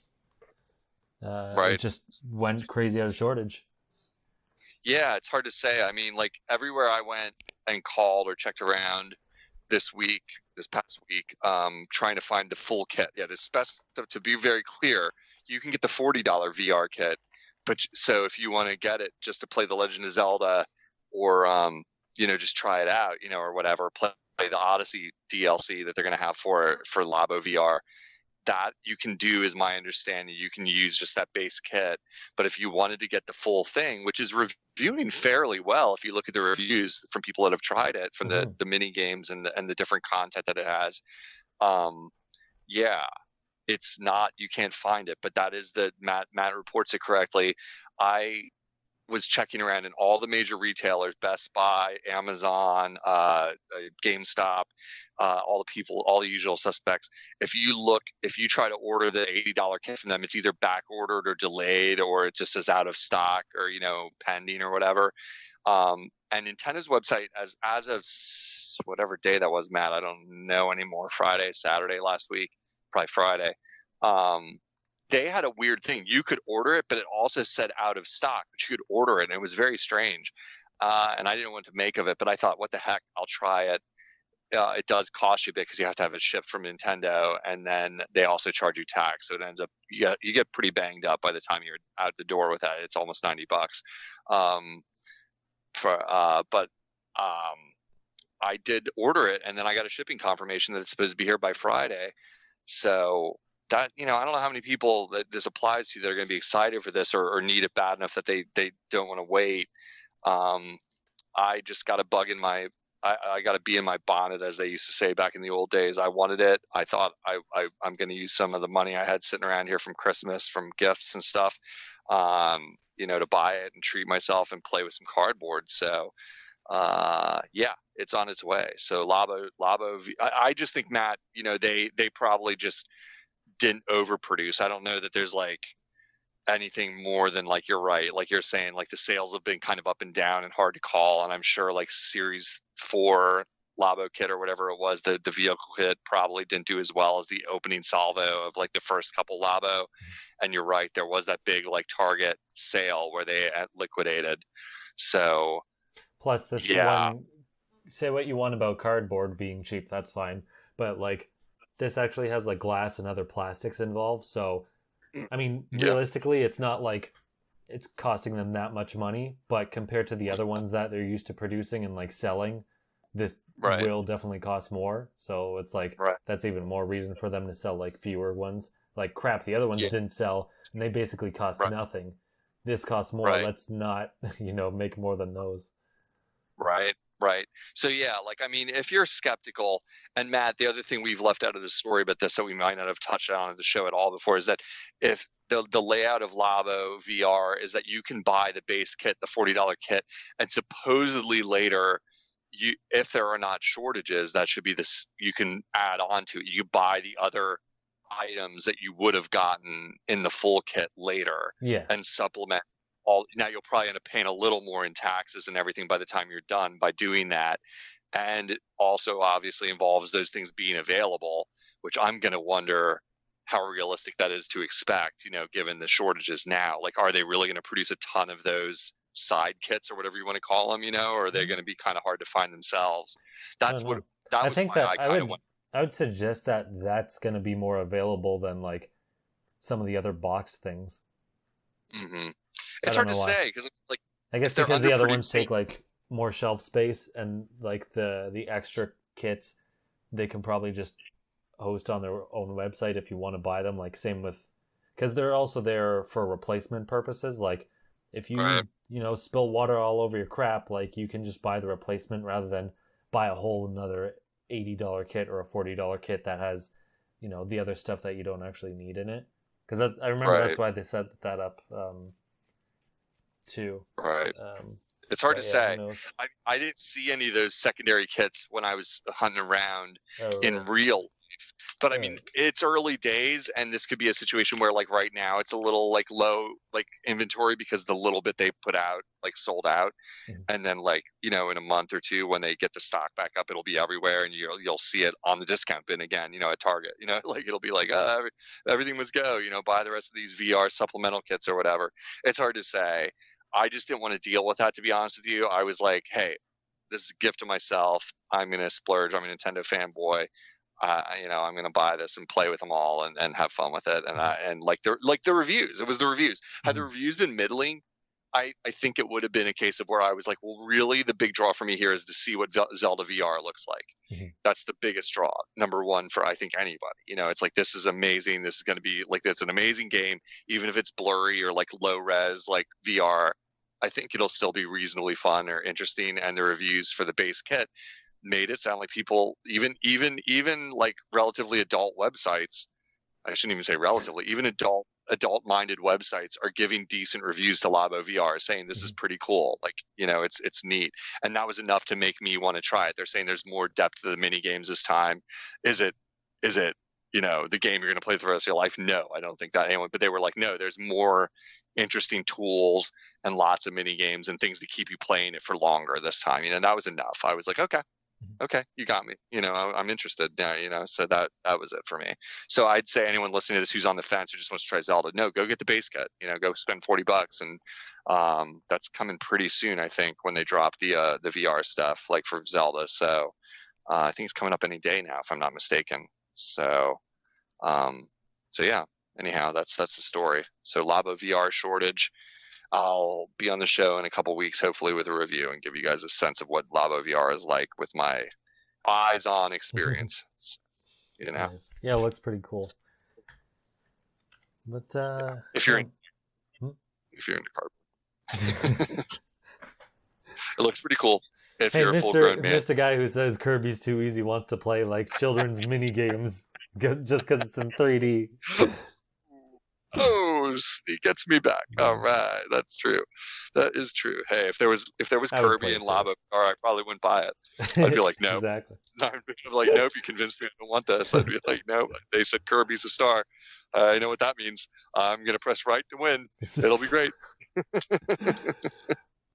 it just went crazy out of shortage. Yeah, it's hard to say. I mean, like everywhere I went and called or checked around this past week, trying to find the full kit. Yeah, to be very clear, you can get the $40 VR kit, but so if you want to get it just to play The Legend of Zelda, or just try it out, or whatever, play the Odyssey DLC that they're going to have for Labo VR. That you can do, is my understanding. You can use just that base kit, but if you wanted to get the full thing, which is reviewing fairly well, if you look at the reviews from people that have tried it, from the mini games and the different content that it has, it's not, you can't find it. But that is Matt reports it correctly. I was checking around in all the major retailers, Best Buy, Amazon, GameStop, all the usual suspects. If you try to order the $80 kit from them, it's either back ordered or delayed, or it just says out of stock, or pending or whatever. And Nintendo's website, as of whatever day that was, Matt, I don't know anymore, Friday, Saturday last week, probably Friday. They had a weird thing. You could order it, but it also said out of stock, but you could order it, and it was very strange. And I didn't know what to make of it, but I thought, what the heck, I'll try it. It does cost you a bit because you have to have it shipped from Nintendo, and then they also charge you tax. So it ends up, you get pretty banged up by the time you're out the door with that. It's almost $90. I did order it, and then I got a shipping confirmation that it's supposed to be here by Friday. So that, I don't know how many people that this applies to that are going to be excited for this, or need it bad enough that they don't want to wait. I just got a bug in my, I got a bee in my bonnet, as they used to say back in the old days. I wanted it. I thought I'm going to use some of the money I had sitting around here from Christmas, from gifts and stuff, to buy it and treat myself and play with some cardboard. So it's on its way. So Labo, I just think, Matt, they probably just didn't overproduce. I don't know that there's like anything more than, like, you're right, like you're saying, like the sales have been kind of up and down and hard to call. And I'm sure like Series 4 Labo kit or whatever it was, the vehicle kit probably didn't do as well as the opening salvo of like the first couple Labo. And you're right, there was that big like Target sale where they liquidated. So plus this one, say what you want about cardboard being cheap, that's fine, but like this actually has like glass and other plastics involved. So I mean, realistically, it's not like it's costing them that much money, but compared to the other ones that they're used to producing and like selling, this will definitely cost more. So it's like that's even more reason for them to sell like fewer ones. Like crap, the other ones didn't sell and they basically cost nothing. This costs more. Let's not, make more than those. Right. So like, I mean, if you're skeptical, and Matt, the other thing we've left out of the story about this that we might not have touched on in the show at all before, is that if the layout of Labo VR is that you can buy the base kit, the $40 kit, and supposedly later, if there are not shortages, that should be this, you can add on to it. You buy the other items that you would have gotten in the full kit later, and supplement. Now you'll probably end up paying a little more in taxes and everything by the time you're done by doing that. And it also obviously involves those things being available, which I'm going to wonder how realistic that is to expect, given the shortages now. Like, are they really going to produce a ton of those side kits or whatever you want to call them, or are they going to be kind of hard to find themselves? That's what that was. I would suggest that that's going to be more available than like some of the other boxed things. It's hard to say because, like, I guess because the other ones take like more shelf space, and like the extra kits they can probably just host on their own website if you want to buy them. Like same with, because they're also there for replacement purposes. Like if you Right. spill water all over your crap, like you can just buy the replacement rather than buy a whole another $80 kit or a $40 kit that has the other stuff that you don't actually need in it. Because I remember Right. that's why they set that up too. Right. It's hard to say. Who knows? I didn't see any of those secondary kits when I was hunting around in really? real life. But I mean, Right. it's early days, and this could be a situation where, like right now, it's a little like low like inventory because the little bit they put out like sold out, Mhm. and then like in a month or two when they get the stock back up, it'll be everywhere, and you'll see it on the discount bin again. At Target. Like it'll be like everything must go. Buy the rest of these VR supplemental kits or whatever. It's hard to say. I just didn't want to deal with that, to be honest with you. I was like, hey, this is a gift to myself. I'm going to splurge. I'm a Nintendo fanboy. I'm going to buy this and play with them all and have fun with it. And like the reviews, it was the reviews. Had the reviews been middling, I think it would have been a case of where I was like, well, really the big draw for me here is to see what Zelda VR looks like. Mm-hmm. That's the biggest draw, number one, for I think anybody. It's like, this is amazing. This is going to be like, it's an amazing game, even if it's blurry or like low res, like VR. I think it'll still be reasonably fun or interesting. And the reviews for the base kit made it sound like people, even like relatively adult websites, I shouldn't even say relatively, even adult-minded websites are giving decent reviews to Labo VR, saying this is pretty cool. Like, it's neat. And that was enough to make me want to try it. They're saying there's more depth to the mini games this time. Is it the game you're going to play for the rest of your life? No, I don't think that anyway. But they were like, no, there's more interesting tools and lots of mini games and things to keep you playing it for longer this time. And that was enough. I was like, okay, you got me. I'm interested now. So that was it for me. So I'd say anyone listening to this who's on the fence or just wants to try Zelda, no, go get the base kit. Go spend $40, and that's coming pretty soon. I think when they drop the VR stuff, like for Zelda. So I think it's coming up any day now, if I'm not mistaken. So yeah. Anyhow, that's the story. So Labo VR shortage. I'll be on the show in a couple weeks, hopefully with a review, and give you guys a sense of what Labo VR is like with my eyes-on experience. Nice. Yeah, it looks pretty cool. But if you're into cardboard, it looks pretty cool. If you're a full-grown man. Mr. Guy who says Kirby's too easy wants to play like children's mini games just because it's in 3D. Oh, he gets me back. All right, that's true. That is true. Hey, if there was Kirby and Labo VR, I probably wouldn't buy it. I'd be like, no. Exactly. I'd be like, nope. You convinced me I don't want this. I'd be like, no. They said Kirby's a star. I know what that means. I'm gonna press right to win. It'll be great.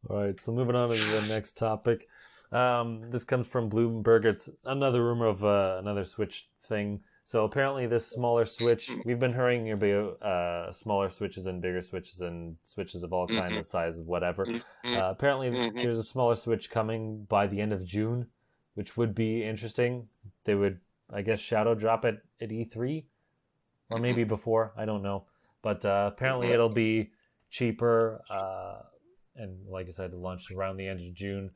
All right. So moving on to the next topic. This comes from Bloomberg. It's another rumor of another Switch thing. So apparently this smaller Switch, we've been hearing about smaller Switches and bigger Switches and Switches of all kinds of sizes, whatever. Apparently there's a smaller Switch coming by the end of June, which would be interesting. They would, I guess, shadow drop it at E3 or maybe before. I don't know. But apparently it'll be cheaper. And like I said, launch around the end of June.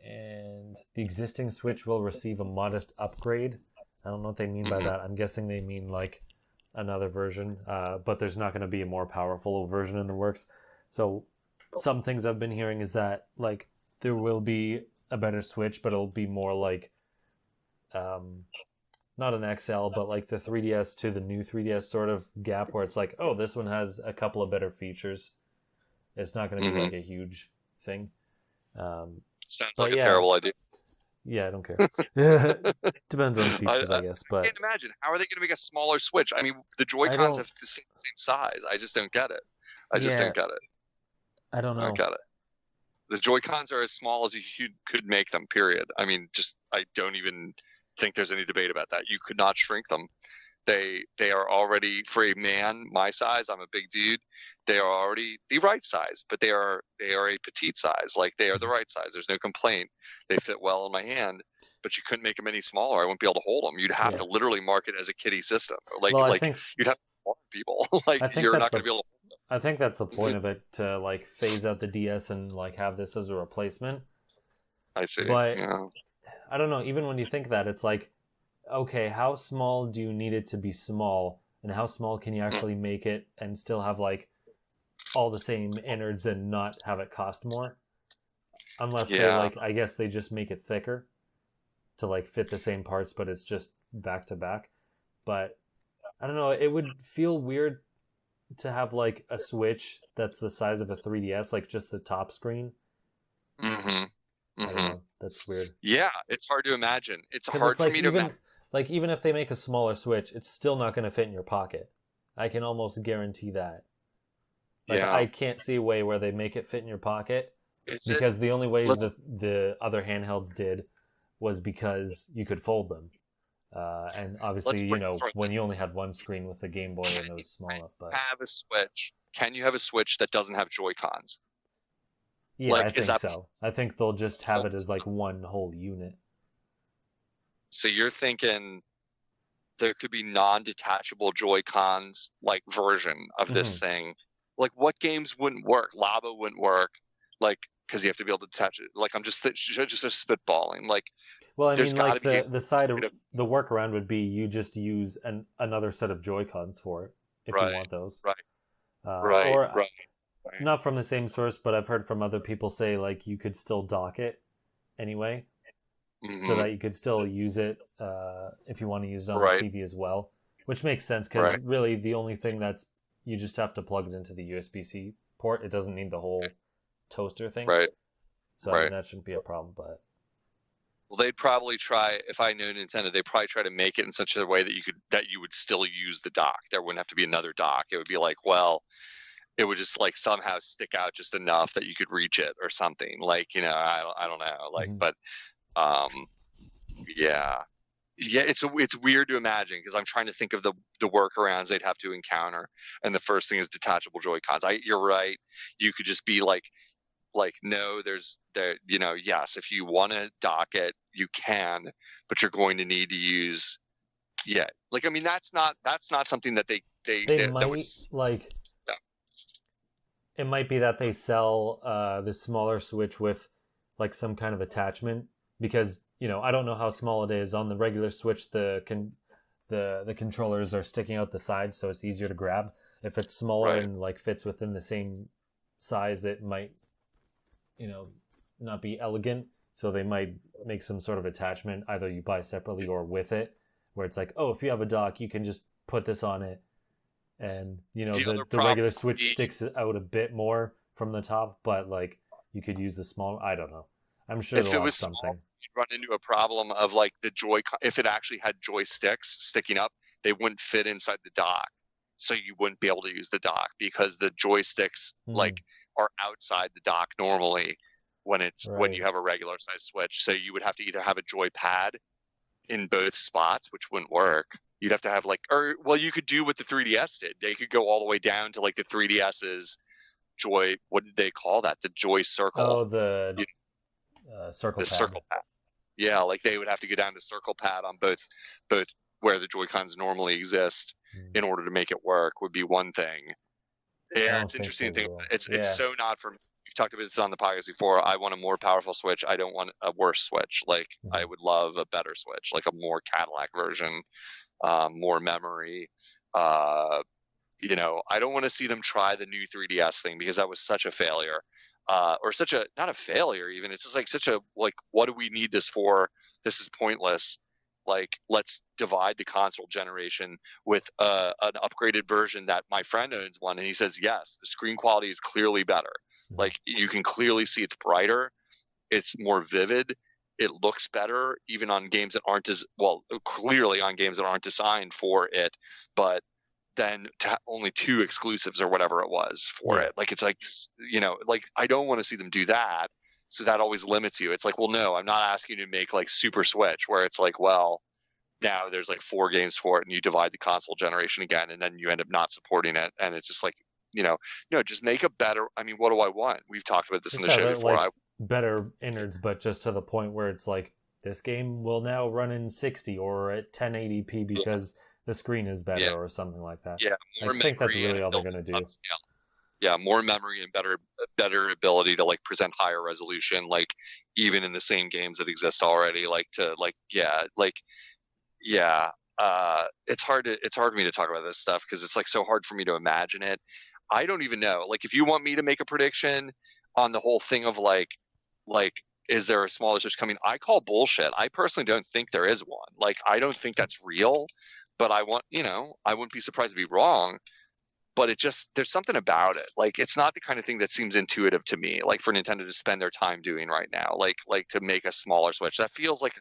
And the existing Switch will receive a modest upgrade. I don't know what they mean by that. I'm guessing they mean like another version, but there's not going to be a more powerful version in the works. So some things I've been hearing is that like there will be a better Switch, but it'll be more like not an XL, but like the 3DS to the new 3DS sort of gap where it's like, oh, this one has a couple of better features. It's not going to be like a huge thing. Sounds like a terrible idea. Yeah, I don't care. Depends on the features, I guess. But I can't imagine. How are they going to make a smaller Switch? I mean, the JoyCons have the same size. I just don't get it. I just don't get it. I don't know. I don't get it. The JoyCons are as small as you could make them, period. I mean, I don't even think there's any debate about that. You could not shrink them. They are already, for a man my size, I'm a big dude, they are already the right size, but they are a petite size. Like they are the right size. There's no complaint. They fit well in my hand, but you couldn't make them any smaller. I wouldn't be able to hold them. You'd have to literally market it as a kiddie system. Like you'd have to warn people. Like you're not going to be able to hold them. I think that's the point of it, to like phase out the DS and like have this as a replacement. I see. But I don't know, even when you think that, it's like, okay, how small do you need it to be small? and how small can you actually make it and still have like all the same innards and not have it cost more? Unless they like, I guess they just make it thicker to like fit the same parts, but it's just back to back. But I don't know, it would feel weird to have like a Switch that's the size of a 3DS, like just the top screen. Mm-hmm. I don't know. That's weird. Yeah, it's hard to imagine. It's hard for me to imagine. Like, even if they make a smaller Switch, it's still not going to fit in your pocket. I can almost guarantee that. Like, I can't see a way where they make it fit in your pocket. Because the only way the other handhelds did was because you could fold them. And obviously, you know, when you only had one screen with the Game Boy and it was small enough. But have a Switch. Can you have a Switch that doesn't have JoyCons? Yeah, like, I think so. I think they'll just have it as like one whole unit. So you're thinking there could be non-detachable Joy-Cons like version of this thing. Like, what games wouldn't work? Labo wouldn't work, like, because you have to be able to detach it. Like, I'm just spitballing. Like, well, I mean, like the side of the workaround would be you just use another set of Joy-Cons for it if you want those. Right. Not from the same source, but I've heard from other people say like you could still dock it anyway. So that you could still use it if you want to use it on the TV as well, which makes sense because really the only thing that's you just have to plug it into the USB-C port. It doesn't need the whole toaster thing, so I mean, that shouldn't be a problem. But they'd probably try, if I knew Nintendo, they'd probably try to make it in such a way that you would still use the dock. There wouldn't have to be another dock. It would be like, well, it would just like somehow stick out just enough that you could reach it or something. Like, you know, I don't know, like, but. It's weird to imagine because I'm trying to think of the workarounds they'd have to encounter, and the first thing is detachable Joy-Cons. You're right. You could just be like no, yes, if you want to dock it, you can, but you're going to need to use like, I mean, that's not something that they might like. Yeah. It might be that they sell the smaller Switch with like some kind of attachment. Because, you know, I don't know how small it is. On the regular Switch, the controllers are sticking out the sides, so it's easier to grab. If it's smaller and like fits within the same size, it might, you know, not be elegant. So they might make some sort of attachment, either you buy separately or with it, where it's like, oh, if you have a dock, you can just put this on it, and you know the regular Switch sticks out a bit more from the top, but like you could use the small. I don't know. I'm sure if it was something. Small, you'd run into a problem of like the Joy-Con. If it actually had joysticks sticking up, they wouldn't fit inside the dock, so you wouldn't be able to use the dock because the joysticks like are outside the dock normally when when you have a regular size Switch. So you would have to either have a Joy Pad in both spots, which wouldn't work. You'd have to have you could do what the 3DS did. They could go all the way down to like the 3DS's Joy. What did they call that? The Joy Circle. Oh, the circle pad. Circle pad. Yeah, like they would have to go down to circle pad on both where the Joy-Cons normally exist in order to make it work would be one thing. Yeah, it's interesting thing. It's so not for me. We've talked about this on the podcast before. I want a more powerful Switch. I don't want a worse Switch. Like I would love a better Switch, like a more Cadillac version, more memory. You know, I don't want to see them try the new 3DS thing because that was such a failure. Or such a, not a failure even, it's just like such a, like, what do we need this for? This is pointless. Like, let's divide the console generation with an upgraded version that my friend owns one, and he says, yes, the screen quality is clearly better. Like, you can clearly see it's brighter, it's more vivid, it looks better, even on games that aren't clearly on games that aren't designed for it, but then only 2 exclusives or whatever it was for it. Like, it's like, you know, like, I don't want to see them do that. So that always limits you. It's like, well, no, I'm not asking you to make like Super Switch where it's like, well, now there's like 4 games for it and you divide the console generation again and then you end up not supporting it. And it's just like, you know, no, just make a better, I mean, what do I want? We've talked about this in the show before. Like, better innards, but just to the point where it's like, this game will now run in 60 or at 1080p because the screen is better or something like that. Yeah, I think that's really all they're going to do. Yeah, more memory and better ability to like present higher resolution, like even in the same games that exist already. Like to it's hard for me to talk about this stuff because it's like so hard for me to imagine it. I don't even know. Like, if you want me to make a prediction on the whole thing of like is there a smaller Switch coming? I call bullshit. I personally don't think there is one. Like, I don't think that's real, but I wouldn't be surprised to be wrong. But there's something about it. Like, it's not the kind of thing that seems intuitive to me, like for Nintendo to spend their time doing right now, like to make a smaller Switch. That feels like,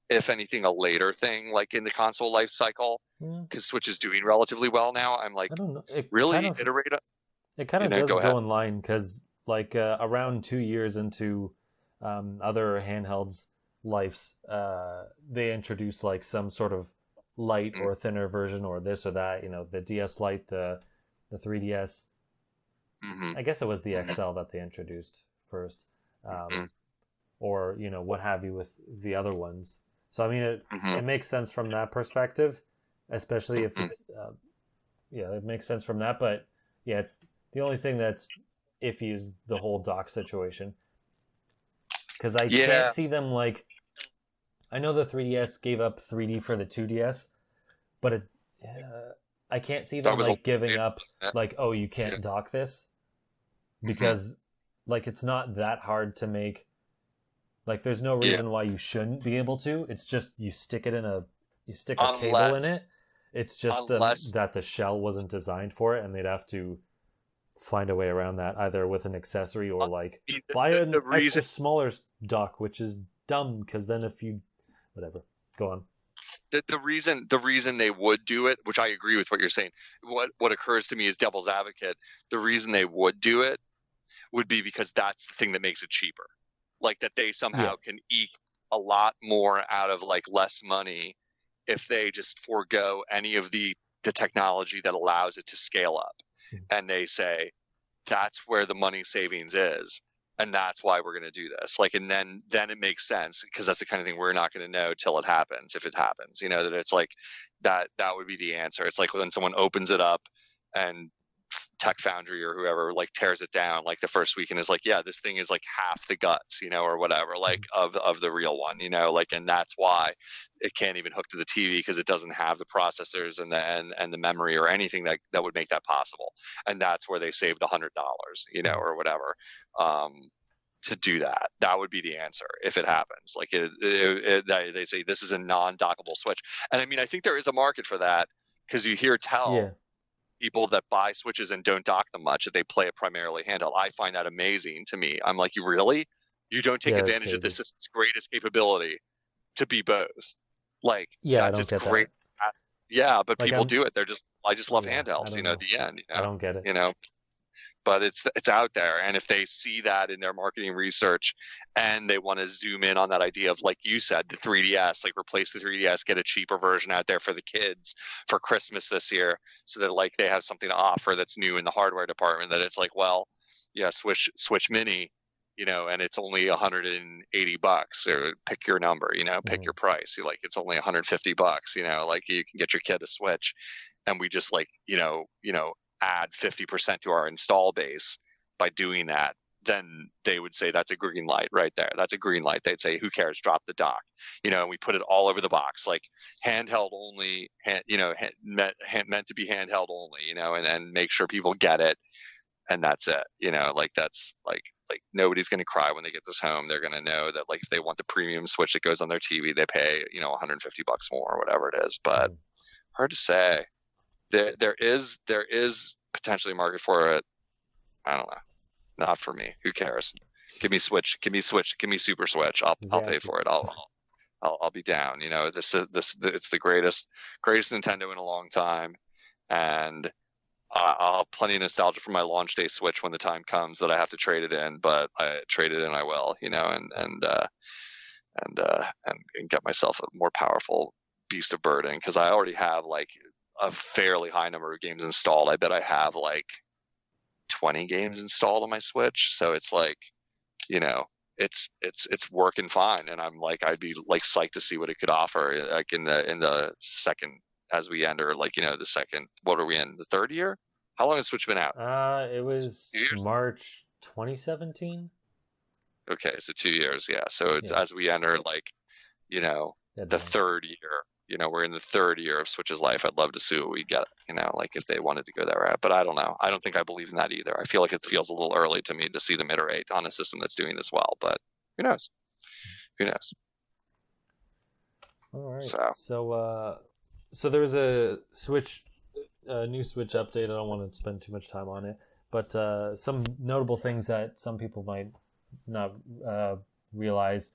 if anything, a later thing, like in the console life cycle, because Switch is doing relatively well now. I'm like, I don't know. Iterate. It kind of does go go in line because, like, around 2 years into other handhelds' lives, they introduce like some sort of light or thinner version or this or that. The DS Lite, the 3DS. I guess it was the XL that they introduced first, or what have you with the other ones. So I mean, it makes sense from that perspective, especially if it's it makes sense from that. But yeah, it's the only thing that's iffy is the whole dock situation, because I can't see them like. I know the 3DS gave up 3D for the 2DS, but I can't see them like giving up like, oh, you can't dock this, because like it's not that hard to make. Like, there's no reason why you shouldn't be able to. It's just you stick a cable in it. It's just that the shell wasn't designed for it, and they'd have to find a way around that, either with an accessory or like buy an extra smaller dock, which is dumb because then if you whatever, go on. The reason they would do it, which I agree with what you're saying, what occurs to me is devil's advocate. The reason they would do it would be because that's the thing that makes it cheaper. Like, that they somehow can eke a lot more out of like less money if they just forego any of the technology that allows it to scale up. And they say that's where the money savings is. And that's why we're going to do this. Like, and then it makes sense, because that's the kind of thing we're not going to know till it happens. If it happens, that it's like that would be the answer. It's like when someone opens it up and Tech Foundry or whoever like tears it down like the first week and is like, yeah, this thing is like half the guts, or whatever, like of the real one, like, and that's why it can't even hook to the TV, because it doesn't have the processors and the memory or anything that would make that possible. And that's where they saved $100, or whatever, to do that. That would be the answer if it happens. Like, they say this is a non-dockable Switch, and I mean, I think there is a market for that, because you hear people that buy Switches and don't dock them much, that they play it primarily handheld. I find that amazing to me. I'm like, you don't take advantage of the system's greatest capability to be both. Like, that's its great. Yeah, but like, people do it. I just love handhelds. At the end. I don't get it. But it's out there, and if they see that in their marketing research, and they want to zoom in on that idea of, like you said, the 3DS, like replace the 3DS, get a cheaper version out there for the kids for Christmas this year, so that like they have something to offer that's new in the hardware department. That it's like, well, yeah, Switch Mini, and it's only $180, or pick your number, pick your price. Like, it's only $150, like you can get your kid a Switch, and we just like add 50% to our install base by doing that, then they would say that's a green light right there. That's a green light. They'd say, who cares? Drop the dock. And we put it all over the box, like handheld only, meant to be handheld only, and make sure people get it. And that's it. Like, that's like nobody's going to cry when they get this home. They're going to know that, like, if they want the premium Switch that goes on their TV, they pay, $150 more or whatever it is. But hard to say. There is potentially a market for it. I don't know. Not for me. Who cares? Give me Switch. Give me Super Switch. I'll pay for it. I'll be down. It's the greatest Nintendo in a long time, and I'll have plenty of nostalgia for my launch day Switch when the time comes that I have to trade it in. But I trade it in, I will. And get myself a more powerful beast of burden, because I already have like a fairly high number of games installed. I bet I have like 20 games installed on my Switch. So it's like, it's working fine. And I'm like, I'd be like psyched to see what it could offer, like in the second, as we enter, like, the second, what are we in, the third year? How long has Switch been out? It was March 2017. Okay. So 2 years. Yeah. So it's as we enter, like, the third year we're in the third year of Switch's life. I'd love to see what we get, like if they wanted to go that route. But I don't know. I don't think I believe in that either. I feel like it feels a little early to me to see them iterate on a system that's doing this well. But who knows? Who knows? All right. So there was a new Switch update. I don't want to spend too much time on it, but some notable things that some people might not realize.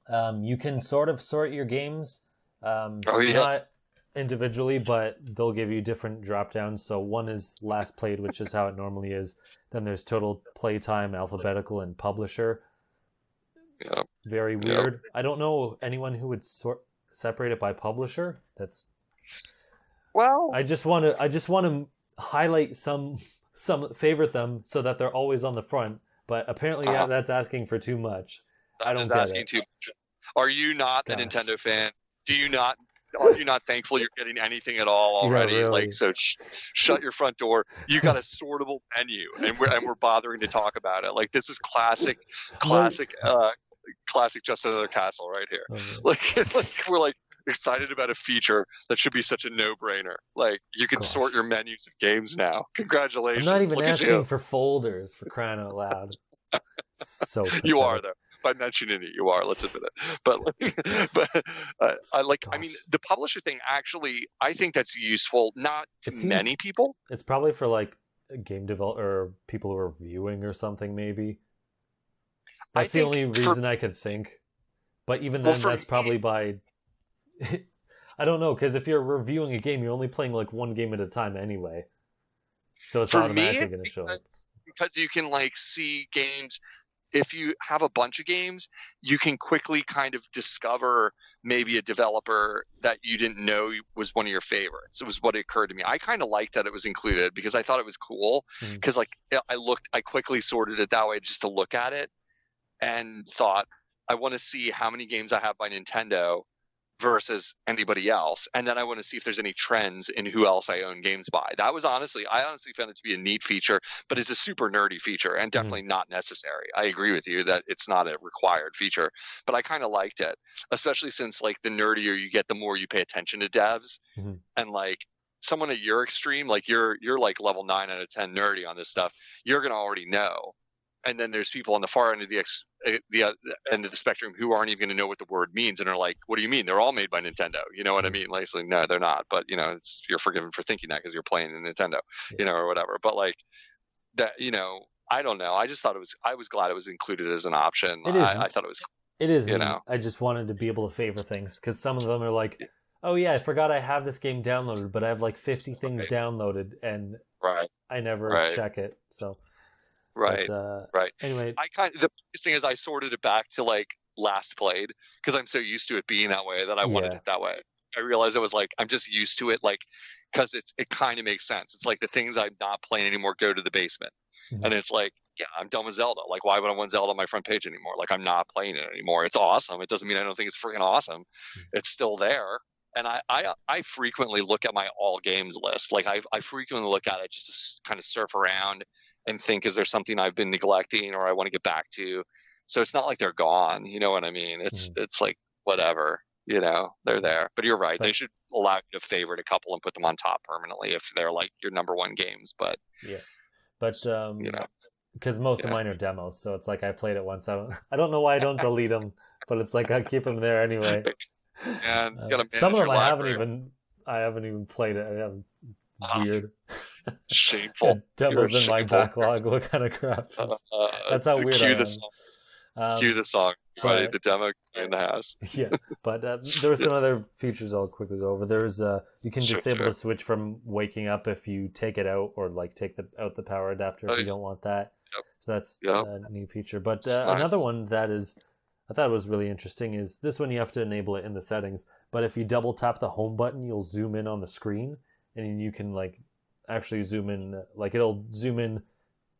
You can sort of sort your games, not individually, but they'll give you different drop downs. So one is last played, which is how it normally is. Then there's total playtime, alphabetical, and publisher. Yep. Very weird. Yep. I don't know anyone who would separate it by publisher. That's well. I just want to highlight some favorite them so that they're always on the front. But apparently, that's asking for too much. I don't get asking it. Too much. Are you not a Nintendo fan? Are you not thankful you're getting anything at all already? Yeah, really. Like, so shut your front door. You got a sortable menu, and we're bothering to talk about it. Like, this is classic Just Another Castle right here. Like we're like excited about a feature that should be such a no-brainer. Like, you can sort your menus of games now. Congratulations. I'm not even asking for folders, for crying out loud. So pathetic. You are though. By mentioning it, you are. Let's admit it. But I mean, the publisher thing. Actually, I think that's useful. Not to many people. It's probably for like game developer or people who are viewing or something. Maybe that's the only reason I could think. But even then, that's probably by. I don't know, because if you're reviewing a game, you're only playing like one game at a time anyway. So it's automatically going to show up. Because you can like see games. If you have a bunch of games, you can quickly kind of discover maybe a developer that you didn't know was one of your favorites. It was what occurred to me. I kind of liked that it was included because I thought it was cool. Because like I quickly sorted it that way just to look at it and thought, I want to see how many games I have by Nintendo versus anybody else, and then I want to see if there's any trends in who else I own games by. I honestly found it to be a neat feature, but it's a super nerdy feature and definitely not necessary. I agree with you that it's not a required feature, but I kind of liked it, especially since like the nerdier you get, the more you pay attention to devs. And like someone at your extreme, like you're like level 9 out of 10 nerdy on this stuff, you're gonna already know. And then there's people on the far end of the end of the spectrum who aren't even going to know what the word means and are like, "What do you mean? They're all made by Nintendo." You know what I mean? Like, no, they're not. But you're forgiven for thinking that because you're playing in Nintendo, or whatever. But like that, I don't know. I just thought I was glad it was included as an option. I thought it was. It is. I just wanted to be able to favor things because some of them are like, "Oh yeah, I forgot I have this game downloaded, but I have like 50 things downloaded and I never check it." So. Right. Anyway, the biggest thing is I sorted it back to like last played because I'm so used to it being that way that I wanted it that way. I realized it was like I'm just used to it, like because it kind of makes sense. It's like the things I'm not playing anymore go to the basement, and it's like I'm done with Zelda. Like why would I want Zelda on my front page anymore? Like I'm not playing it anymore. It's awesome. It doesn't mean I don't think it's freaking awesome. It's still there. And I frequently look at my all games list. Like I frequently look at it just to kind of surf around and think, is there something I've been neglecting or I want to get back to? So it's not like they're gone. You know what I mean? It's like whatever, they're there. But you're right. They should allow you to favorite a couple and put them on top permanently if they're like your number one games. But because most of mine are demos, so it's like I played it once. I don't know why I don't delete them, but it's like I keep them there anyway. And some of them I haven't even played it. I have weird. Shameful. Demos in my backlog. What kind of crap? That's how weird I am. Cue the song. Buddy, the demo in the house. But there were some other features I'll quickly go over. There's you can disable the switch from waking up if you take it out or like take out the power adapter if you don't want that. So that's a neat feature. But another one that I thought was really interesting is this one you have to enable it in the settings. But if you double tap the home button, you'll zoom in on the screen. And you can like actually zoom in, like it'll zoom in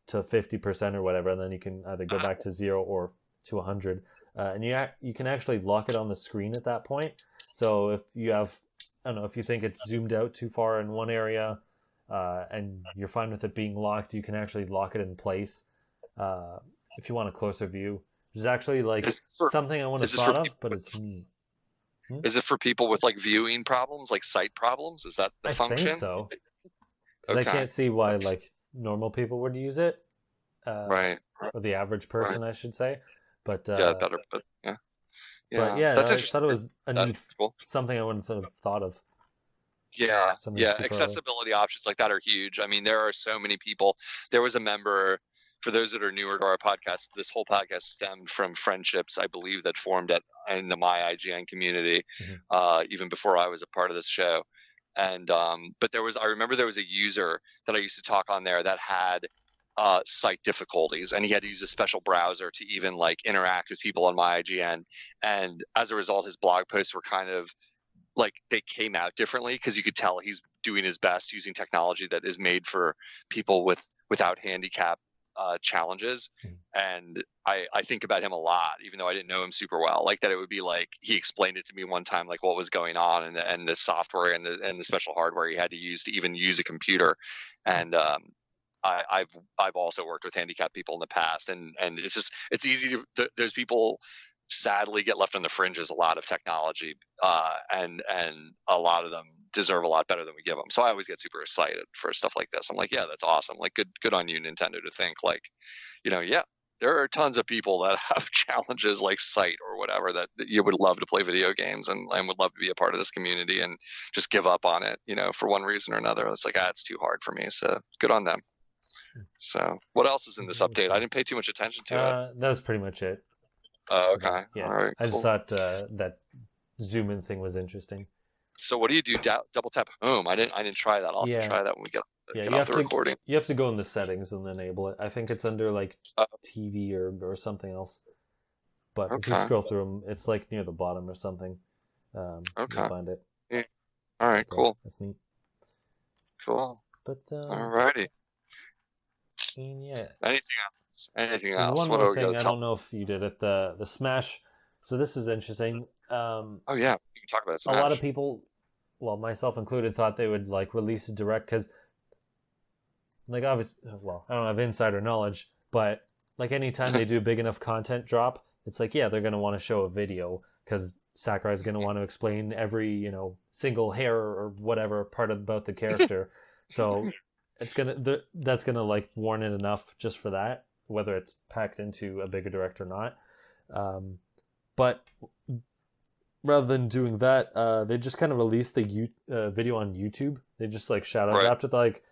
to 50% or whatever, and then you can either go back to 0 or to 100. And you can actually lock it on the screen at that point. So if you have, I don't know, if you think it's zoomed out too far in one area, and you're fine with it being locked, you can actually lock it in place. If you want a closer view, which is actually like something I want to thought of, but it's neat. Is it for people with like viewing problems, like sight problems? Is that the function? I think so. Because I can't see why like normal people would use it. Right. Or the average person, I should say. But yeah, better. But yeah. But yeah, that's I interesting. thought it was a neat, cool. something I wouldn't have thought of. Yeah, accessibility options like that are huge. I mean, there are so many people. There was a member, for those that are newer to our podcast, this whole podcast stemmed from friendships, I believe, that formed in the My IGN community, even before I was a part of this show. And but I remember there was a user that I used to talk on there that had site difficulties, and he had to use a special browser to even like interact with people on My IGN. And as a result, his blog posts were kind of like they came out differently because you could tell he's doing his best using technology that is made for people without handicap challenges. And I think about him a lot, even though I didn't know him super well. Like that, it would be like he explained it to me one time, like what was going on, and the software and the special hardware he had to use to even use a computer. And I've also worked with handicapped people in the past, and it's easy to there's people sadly get left on the fringes a lot of technology, and a lot of them deserve a lot better than we give them. So I always get super excited for stuff like this. I'm like, yeah, that's awesome. Like good on you, Nintendo, to think like, there are tons of people that have challenges like sight or whatever that you would love to play video games and would love to be a part of this community and just give up on it, for one reason or another. It's like, it's too hard for me. So good on them. So what else is in this update? I didn't pay too much attention to it. That was pretty much it. Oh, okay. Yeah. All right. I just thought that zoom in thing was interesting. So what do you do? Double tap home? I didn't try that. I'll have to try that when we get off the recording. You have to go in the settings and enable it. I think it's under like TV or something else. But if you scroll through them, it's like near the bottom or something. You'll find it. Yeah. All right. Cool. That's neat. Cool. But alrighty. Yeah. Anything else? One more thing. I don't know if you did it. The Smash. So this is interesting. Oh yeah, you can talk about Smash. A lot of people, well, myself included, thought they would like release a direct because, like, obviously, well, I don't have insider knowledge, but like anytime they do a big enough content drop, it's like, yeah, they're gonna want to show a video because Sakurai's gonna want to explain every single hair or whatever part about the character. So that's gonna like warrant it enough just for that, whether it's packed into a bigger direct or not. But rather than doing that, they just kind of released the video on YouTube. They just like shout out after like,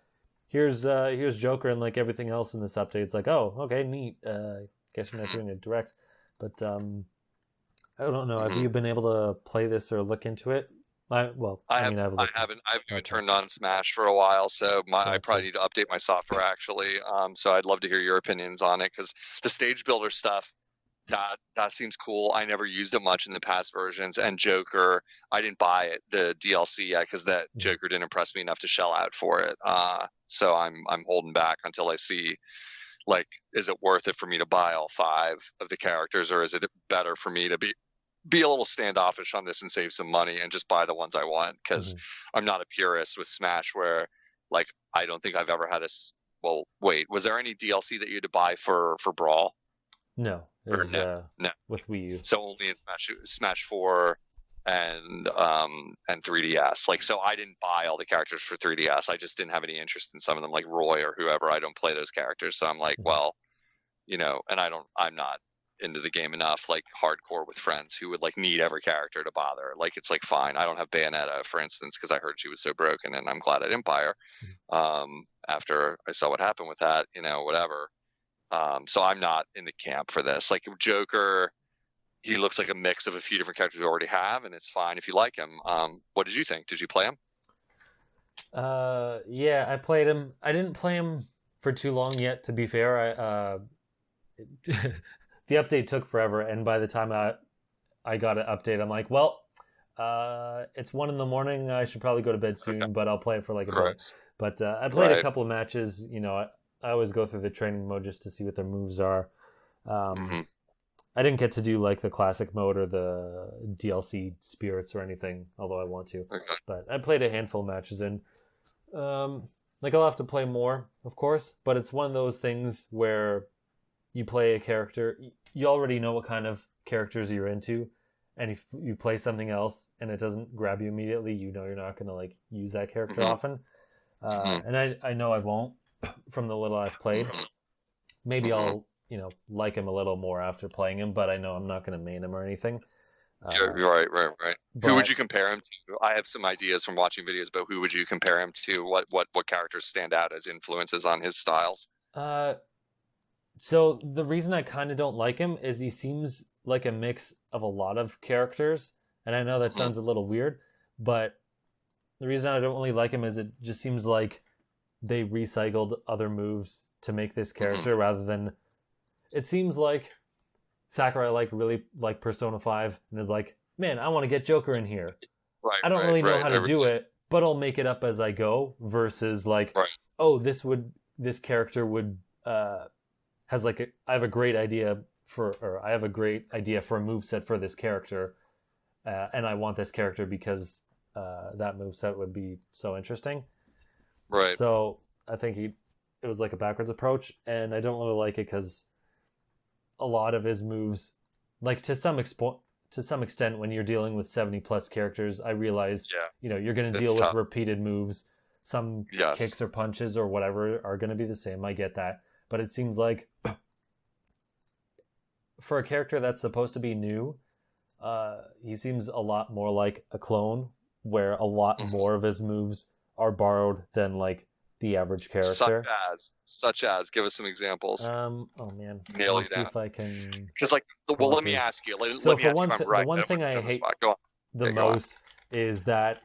here's Joker and like everything else in this update. It's like, oh, okay, neat. Guess you're not doing a direct, but I don't know. Have you been able to play this or look into it? I haven't even turned on Smash for a while, so I probably need to update my software actually. So I'd love to hear your opinions on it because the stage builder stuff, that seems cool. I never used it much in the past versions, and Joker, I didn't buy it, the DLC yet, because that Joker didn't impress me enough to shell out for it. So I'm holding back until I see, like, is it worth it for me to buy all 5 of the characters, or is it better for me to be a little standoffish on this and save some money and just buy the ones I want? Because I'm not a purist with Smash, where like I don't think I've ever had well, wait, was there any DLC that you had to buy for Brawl? No. No. With Wii U. So only in Smash 4 and 3DS. Like, so I didn't buy all the characters for 3DS. I just didn't have any interest in some of them, like Roy or whoever. I don't play those characters, so I'm like, well, and I'm not into the game enough, like hardcore with friends who would like need every character to bother. Like, it's like, fine, I don't have Bayonetta, for instance, because I heard she was so broken, and I'm glad I didn't buy her after I saw what happened with that, whatever. So I'm not in the camp for this. Like Joker, he looks like a mix of a few different characters we already have, and it's fine if you like him. What did you think? Did you play him? Yeah, I played him. I didn't play him for too long yet, to be fair. The update took forever, and by the time I got an update, I'm like, well, it's 1 a.m. I should probably go to bed soon, but I'll play it for like a bit. But I played a couple of matches. I always go through the training mode just to see what their moves are. I didn't get to do like the classic mode or the DLC spirits or anything, although I want to. But I played a handful of matches, and like I'll have to play more, of course. But it's one of those things where you play a character, you already know what kind of characters you're into, and if you play something else and it doesn't grab you immediately, you know you're not going to like use that character often. And I know I won't from the little I've played. Maybe I'll, you know, like him a little more after playing him, but I know I'm not going to main him or anything. Right. But, who would you compare him to? I have some ideas from watching videos, but who would you compare him to? What characters stand out as influences on his styles? So the reason I kind of don't like him is he seems like a mix of a lot of characters, and I know that sounds a little weird, but the reason I don't really like him is it just seems like they recycled other moves to make this character rather than... It seems like Sakurai really like Persona 5 and is like, man, I want to get Joker in here. I don't really know how to do it, but I'll make it up as I go, versus like, oh, this character would has like I have a great idea for a moveset for this character, and I want this character because that moveset would be so interesting. Right. So I think it was like a backwards approach, and I don't really like it because a lot of his moves, like to some extent, when you're dealing with 70 plus characters, I realize you know you're going to deal with repeated moves. Some kicks or punches or whatever are going to be the same. I get that, but it seems like for a character that's supposed to be new, he seems a lot more like a clone, where a lot more of his moves are borrowed than like the average character. Such as, give us some examples. Oh man, nail you see down. If I can. Because like, well, let me ask you. So for one, the one thing I hate the most is that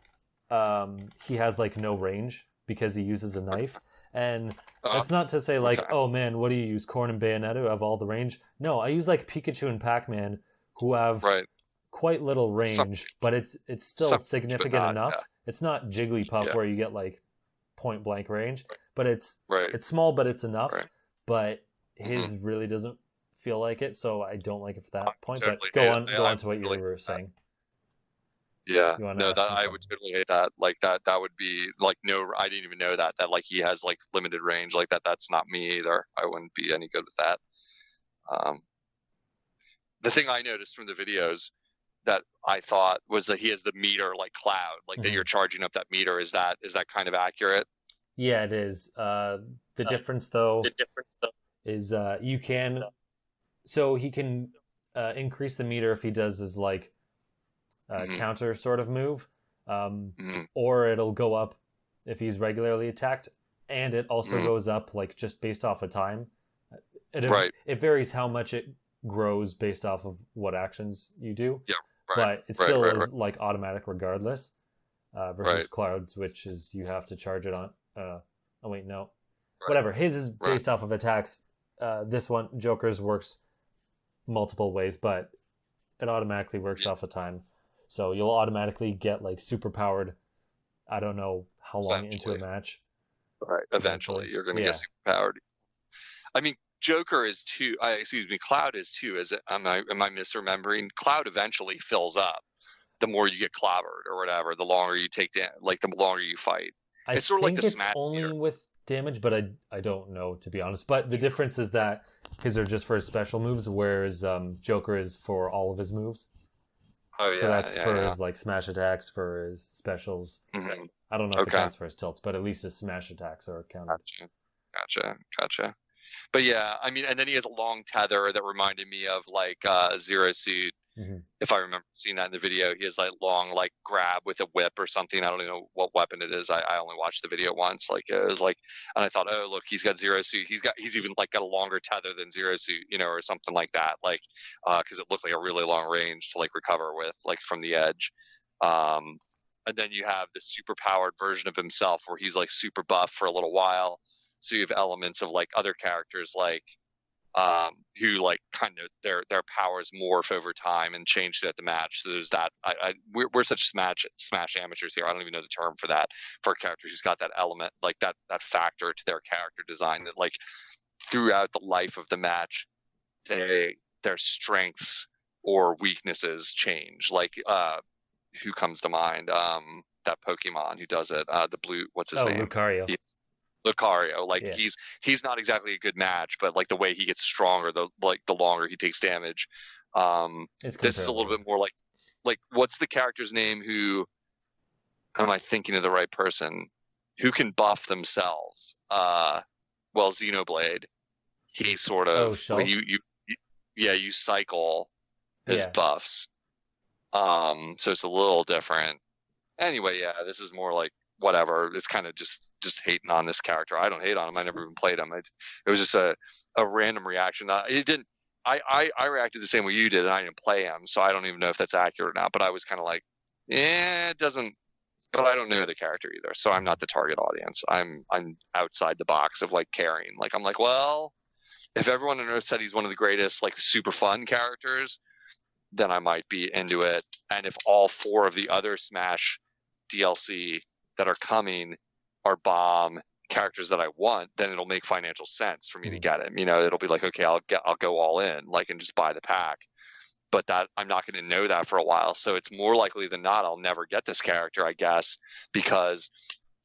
he has like no range because he uses a knife, and that's not to say like, oh man, what do you use, Corn and Bayonetta who have all the range? No, I use like Pikachu and Pac-Man who have quite little range, but it's still significant enough. Yeah. It's not Jigglypuff where you get like point blank range, but it's small, but it's enough. But his really doesn't feel like it, so I don't like it for that point. But go on to what you were saying. Yeah, no, that I would totally hate that. Like that would be like, no, I didn't even know that like he has like limited range like that. That's not me either. I wouldn't be any good with that. The thing I noticed from the videos that I thought was that he has the meter like Cloud, like that you're charging up that meter. Is that kind of accurate? Yeah, it is. The difference though is you can, so he can increase the meter if he does his like counter sort of move, or it'll go up if he's regularly attacked, and it also goes up like just based off of time. It varies how much it grows based off of what actions you do. Yeah. But it still is like automatic regardless, versus Cloud's, which is you have to charge it on. Whatever. His is based off of attacks. This one, Joker's, works multiple ways, but it automatically works off of time. So you'll automatically get like super powered. I don't know how long into a match. Right. Eventually, you're going to get super powered. I mean, Joker is too. Cloud is too. Is it? Am I misremembering? Cloud eventually fills up. The more you get clobbered or whatever, the longer you take down. Like the longer you fight. It's sort of like the Smash. Only with damage, but I don't know, to be honest. But the difference is that his are just for his special moves, whereas Joker is for all of his moves. Oh yeah. So that's for his like smash attacks, for his specials. I don't know if it counts for his tilts, but at least his smash attacks are counted. Gotcha. But yeah, I mean, and then he has a long tether that reminded me of like Zero Suit. If I remember seeing that in the video, he has like long like grab with a whip or something. I don't even know what weapon it is. I only watched the video once. Like it was like, and I thought, oh look, he's got Zero Suit. He's even like got a longer tether than Zero Suit, you know, or something like that. Like because it looked like a really long range to like recover with, like from the edge. And then you have the super powered version of himself where he's like super buff for a little while. So you have elements of like other characters like who like kind of their powers morph over time and change at the match. So there's that. We're such smash amateurs here. I don't even know the term for that, for a character who's got that element, like that factor to their character design that like throughout the life of the match, their strengths or weaknesses change. Like who comes to mind? That Pokemon who does it. The blue. What's his name? Lucario. Lucario, like he's not exactly a good match, but like the way he gets stronger, the longer he takes damage. This is a little bit more like like, what's the character's name who, am I thinking of the right person, who can buff themselves? Well, Xenoblade, he sort of, well, you cycle his buffs. So it's a little different. Anyway, yeah, this is more like whatever. It's kind of just hating on this character. I don't hate on him. I never even played him. It was just a random reaction. It didn't. I reacted the same way you did, and I didn't play him, so I don't even know if that's accurate or not. But I was kind of like, it doesn't. But I don't know the character either, so I'm not the target audience. I'm outside the box of like caring. Like I'm like, well, if everyone on Earth said he's one of the greatest, like super fun characters, then I might be into it. And if all 4 of the other Smash DLC that are coming are bomb characters that I want, then it'll make financial sense for me to get him. You know, it'll be like, okay, I'll go all in, like, and just buy the pack. But that I'm not going to know that for a while. So it's more likely than not I'll never get this character, I guess, because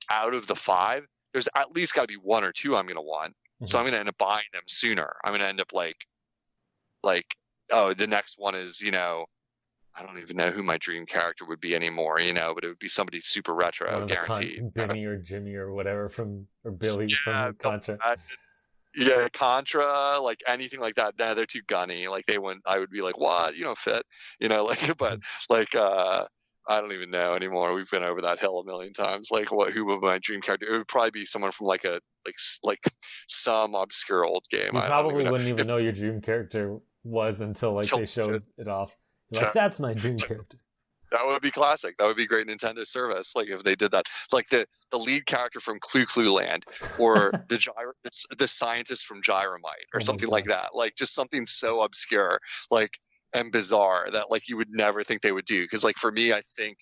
out of the 5, there's at least got to be 1 or 2 I'm going to want. So I'm going to end up buying them sooner. I'm going to end up like, oh, the next one is, you know, I don't even know who my dream character would be anymore, you know, but it would be somebody super retro, guaranteed. Benny or Jimmy or whatever or Billy from Contra. Yeah, Contra, like anything like that. Nah, they're too gunny. Like they wouldn't. I would be like, what? You don't fit, you know. Like, but like, I don't even know anymore. We've been over that hill a million times. Like, who would my dream character? It would probably be someone from like some obscure old game. You probably wouldn't even know your dream character was until like they showed it off. You're like, that's my dream character. That would be classic. That would be great Nintendo service. Like if they did that, like the lead character from Clue Land, or the scientist from Gyromite, or something like that. Like just something so obscure, like, and bizarre that like you would never think they would do. Because like for me, I think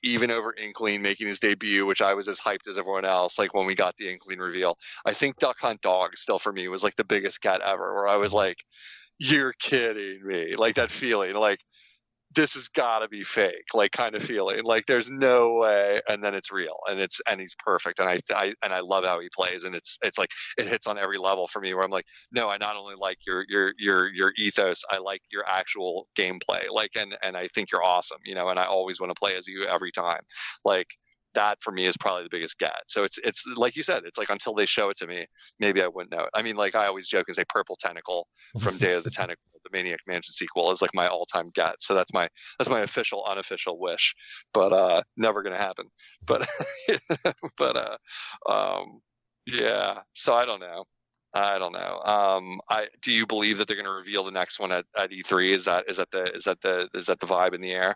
even over Inkling making his debut, which I was as hyped as everyone else, like when we got the Inkling reveal, I think Duck Hunt Dog still for me was like the biggest get ever. Where I was like, you're kidding me, like that feeling, like this has got to be fake, like kind of feeling, like there's no way, and then it's real, and he's perfect, and I love how he plays, and it's like it hits on every level for me, where I'm like, no, I not only like your ethos, I like your actual gameplay, like, and I think you're awesome, you know, and I always want to play as you every time, like. That for me is probably the biggest get. So it's like you said, it's like until they show it to me, maybe I wouldn't know it. I mean, like I always joke and say Purple Tentacle from Day of the Tentacle, the Maniac Mansion sequel, is like my all-time get. So that's my official, unofficial wish, but never gonna happen. But yeah. So I don't know. Do you believe that they're gonna reveal the next one at E3? Is that the vibe in the air?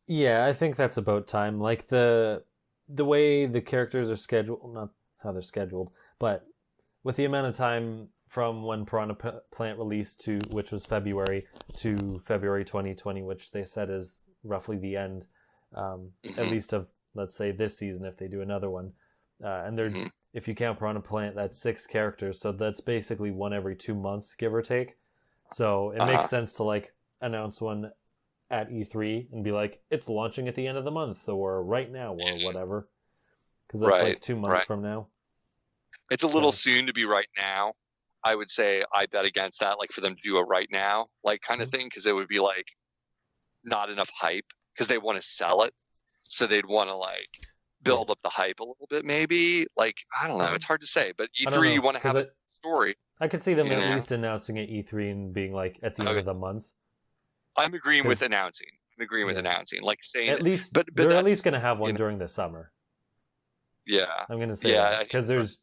Yeah, I think that's about time. Like the way the characters are scheduled, not how they're scheduled, but with the amount of time from when Piranha Plant released to, which was February, to February 2020, which they said is roughly the end, at least of, let's say, this season if they do another one. And they're, if you count Piranha Plant, that's 6 characters, so that's basically one every 2 months, give or take. So it makes sense to like announce one at E3 and be like, it's launching at the end of the month or right now or whatever, because that's like 2 months from now. It's a little soon to be right now. I would say I bet against that, like for them to do a right now like kind of thing, because it would be like not enough hype, because they want to sell it, so they'd want to like build up the hype a little bit, maybe. Like I don't know, it's hard to say, but E3 you want to have a story. I could see them at least announcing at E3 and being like at the end of the month. I'm agreeing with announcing. Announcing, like saying at least, but they're at least going to have one during the summer. Yeah, I'm going to say because there's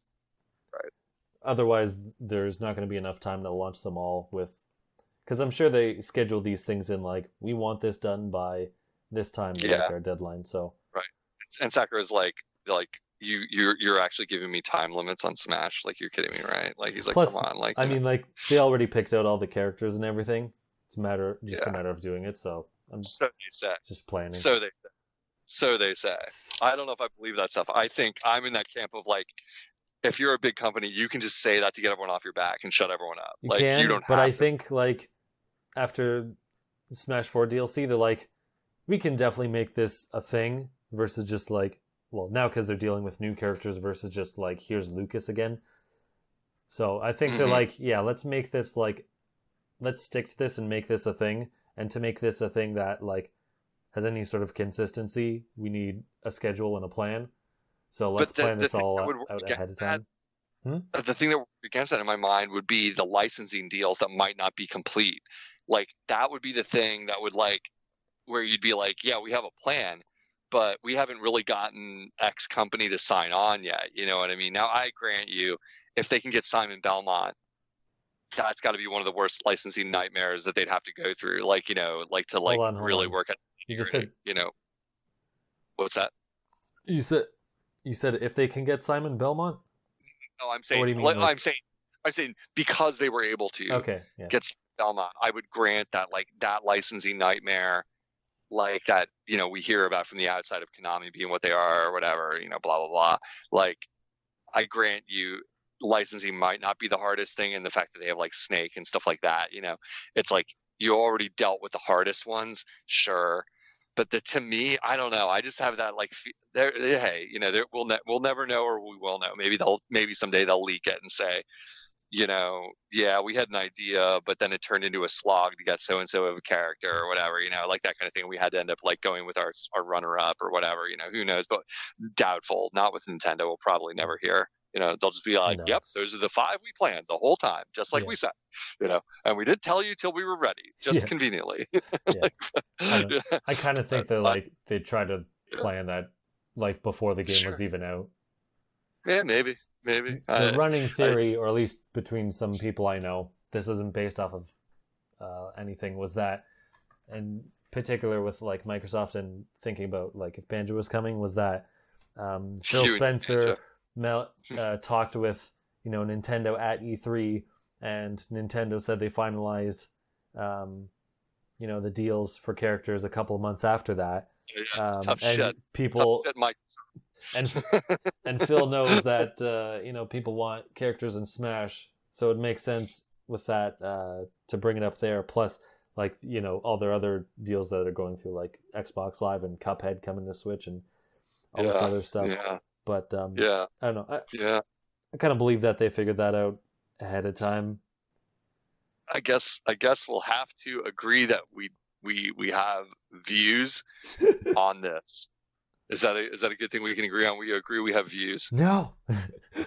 otherwise there's not going to be enough time to launch them all with. Because I'm sure they schedule these things in like, we want this done by this time, like our deadline. So and Sakura's like you're actually giving me time limits on Smash. Like you're kidding me, right? Like he's like, plus, come on, like I mean, like they already picked out all the characters and everything. It's a matter of doing it. So I'm just planning. So they say. I don't know if I believe that stuff. I think I'm in that camp of like, if you're a big company, you can just say that to get everyone off your back and shut everyone up. You can, you don't. But I think like after Smash 4 DLC, they're like, we can definitely make this a thing versus just like, well, now because they're dealing with new characters versus just like, here's Lucas again. So I think they're like, yeah, let's make this like. Let's stick to this and make this a thing. And to make this a thing that like has any sort of consistency, we need a schedule and a plan. So let's plan this all out ahead of time. The thing that would work against that in my mind would be the licensing deals that might not be complete. Like that would be the thing that would like where you'd be like, yeah, we have a plan, but we haven't really gotten X company to sign on yet. You know what I mean? Now I grant you, if they can get Simon Belmont, that's got to be one of the worst licensing nightmares that they'd have to go through. Like, you know, like to like really work at. You just said, you know, what's that? You said if they can get Simon Belmont. No, I'm saying. What do you mean, I'm saying because they were able to get Belmont, I would grant that like that licensing nightmare, like that, you know, we hear about from the outside of Konami being what they are or whatever, you know, blah blah blah. Like, I grant you, licensing might not be the hardest thing, and the fact that they have like Snake and stuff like that, you know, it's like you already dealt with the hardest ones, sure. But to me, I don't know. I just have that like, hey, you know, we'll never know, or we will know. Maybe someday they'll leak it and say, you know, yeah, we had an idea, but then it turned into a slog to get so and so of a character or whatever, you know, like that kind of thing. We had to end up like going with our runner up or whatever, you know, who knows? But doubtful. Not with Nintendo. We'll probably never hear. You know, they'll just be like, yep, those are the 5 we planned the whole time, just like we said, you know, and we didn't tell you till we were ready, just conveniently. I kind of think they're like, they try to plan that like before the game was even out. Yeah, maybe. The running theory, or at least between some people I know, this isn't based off of anything, was that, in particular with like Microsoft and thinking about like if Banjo was coming, was that Phil Spencer talked with, you know, Nintendo at E3, and Nintendo said they finalized you know, the deals for characters a couple of months after that. Tough and shit. People tough shit, and Phil knows that you know, people want characters in Smash, so it makes sense with that to bring it up there. Plus, like, you know, all their other deals that are going through, like Xbox Live and Cuphead coming to Switch and all this other stuff. But I don't know. I kind of believe that they figured that out ahead of time. I guess we'll have to agree that we have views on this. Is that a good thing we can agree on? We agree we have views. No.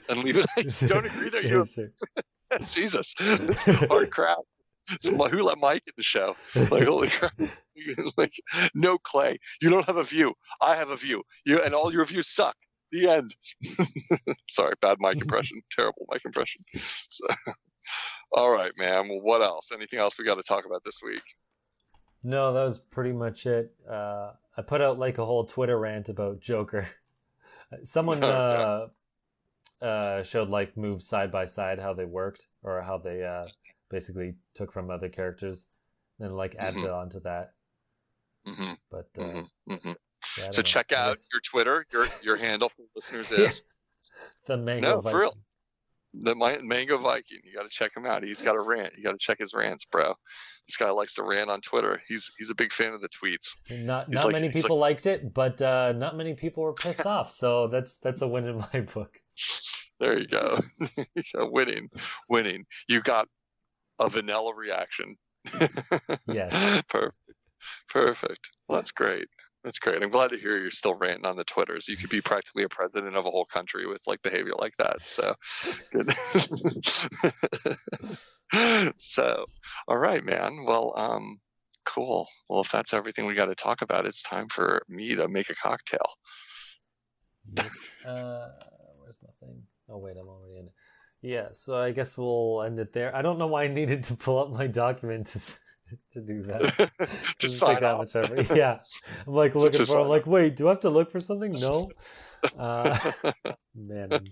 And leave it. You don't agree that you have... Jesus, this is hard crap. So who let Mike in the show? Like, holy crap. Like, no, Clay, you don't have a view. I have a view. You and all your views suck. The end. Sorry, bad mic impression. Terrible mic impression. So, all right, man. Well, what else? Anything else we got to talk about this week? No, that was pretty much it. I put out like a whole Twitter rant about Joker. Someone showed like moves side by side, how they worked, or how they basically took from other characters, and like added it onto that. But yeah, so check out your Twitter. Your handle for listeners is the Mango Viking. For real. The Mango Viking. You got to check him out. He's got a rant. You got to check his rants, bro. This guy likes to rant on Twitter. He's a big fan of the tweets. Not many people liked it, but not many people were pissed off. So that's a win in my book. There you go. Winning. You got a vanilla reaction. Yes. Perfect. Well, that's great. That's great. I'm glad to hear you're still ranting on the Twitters. You could be practically a president of a whole country with like behavior like that. So good. So, all right, man. Well, cool. Well, if that's everything we got to talk about, it's time for me to make a cocktail. Where's my thing? Oh wait, I'm already in it. Yeah. So I guess we'll end it there. I don't know why I needed to pull up my document to do that. To sign off. Yeah. I'm like looking for, I'm like, wait, do I have to look for something? No. Man, I'm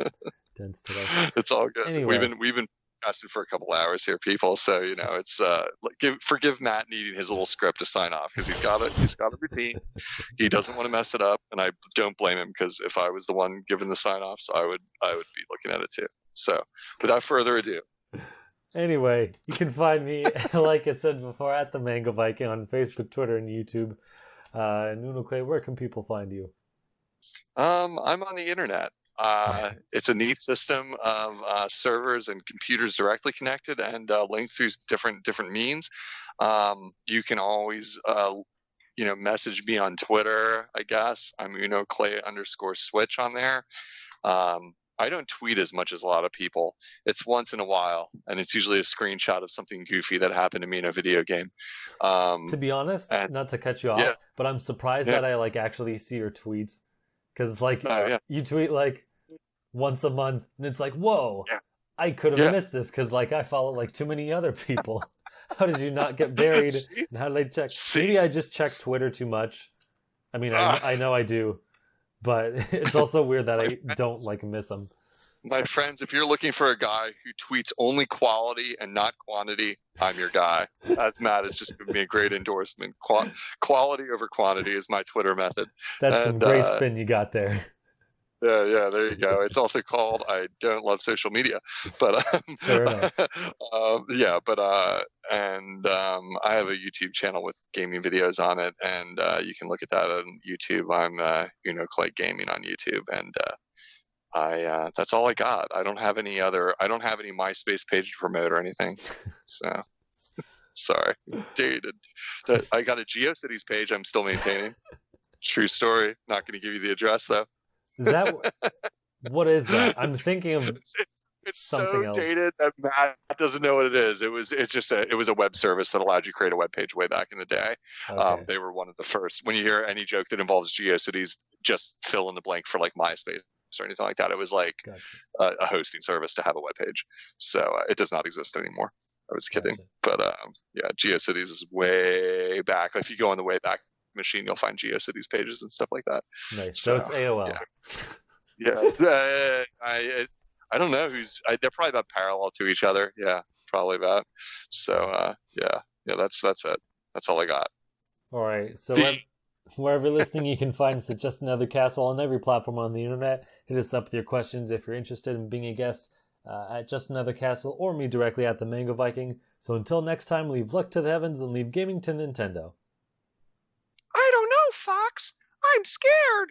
dense today. It's all good. Anyway. We've been podcasting for a couple hours here, people. So, you know, it's forgive Matt needing his little script to sign off, because he's got a routine. He doesn't want to mess it up, and I don't blame him, because if I was the one giving the sign offs, I would be looking at it too. So without further ado. Anyway, you can find me, like I said before, at the Mango Viking on Facebook, Twitter, and YouTube. And Unoclay, where can people find you? I'm on the internet. It's a neat system of servers and computers directly connected and linked through different means. You can always message me on Twitter, I guess. I'm Unoclay_switch on there. I don't tweet as much as a lot of people. It's once in a while, and it's usually a screenshot of something goofy that happened to me in a video game. To be honest, not to cut you off, but I'm surprised that I like actually see your tweets, because like you tweet like once a month, and it's like, whoa, I could have missed this because like I follow like too many other people. How did you not get buried? And how did I check? Maybe I just check Twitter too much. I mean, I know I do. But it's also weird that I don't like miss them. My friends, if you're looking for a guy who tweets only quality and not quantity, I'm your guy. That's Matt. It's just given me a great endorsement. Quality over quantity is my Twitter method. That's some great spin you got there. Yeah, there you go. It's also called I don't love social media, but fair enough. I have a YouTube channel with gaming videos on it, and you can look at that on YouTube. I'm Unoclay Gaming on YouTube, and that's all I got. I don't have any MySpace page to promote or anything. So sorry, dated. I got a GeoCities page I'm still maintaining. True story. Not going to give you the address though. Is that what is that? I'm thinking of it's something so else. dated that Matt doesn't know what it is. It was a web service that allowed you to create a web page way back in the day. Okay. They were one of the first. When you hear any joke that involves GeoCities, just fill in the blank for like MySpace or anything like that. It was like a hosting service to have a web page. So it does not exist anymore. I was kidding, but GeoCities is way back. If you go on the way back machine, you'll find GeoCities pages and stuff like that. Nice. So it's AOL. I don't know they're probably about parallel to each other. Yeah, probably about. So that's it. That's all I got. All right. So wherever listening, you can find us at Just Another Castle on every platform on the internet. Hit us up with your questions if you're interested in being a guest at Just Another Castle, or me directly at the Mango Viking. So until next time, leave luck to the heavens and leave gaming to Nintendo. I don't know, Fox. I'm scared.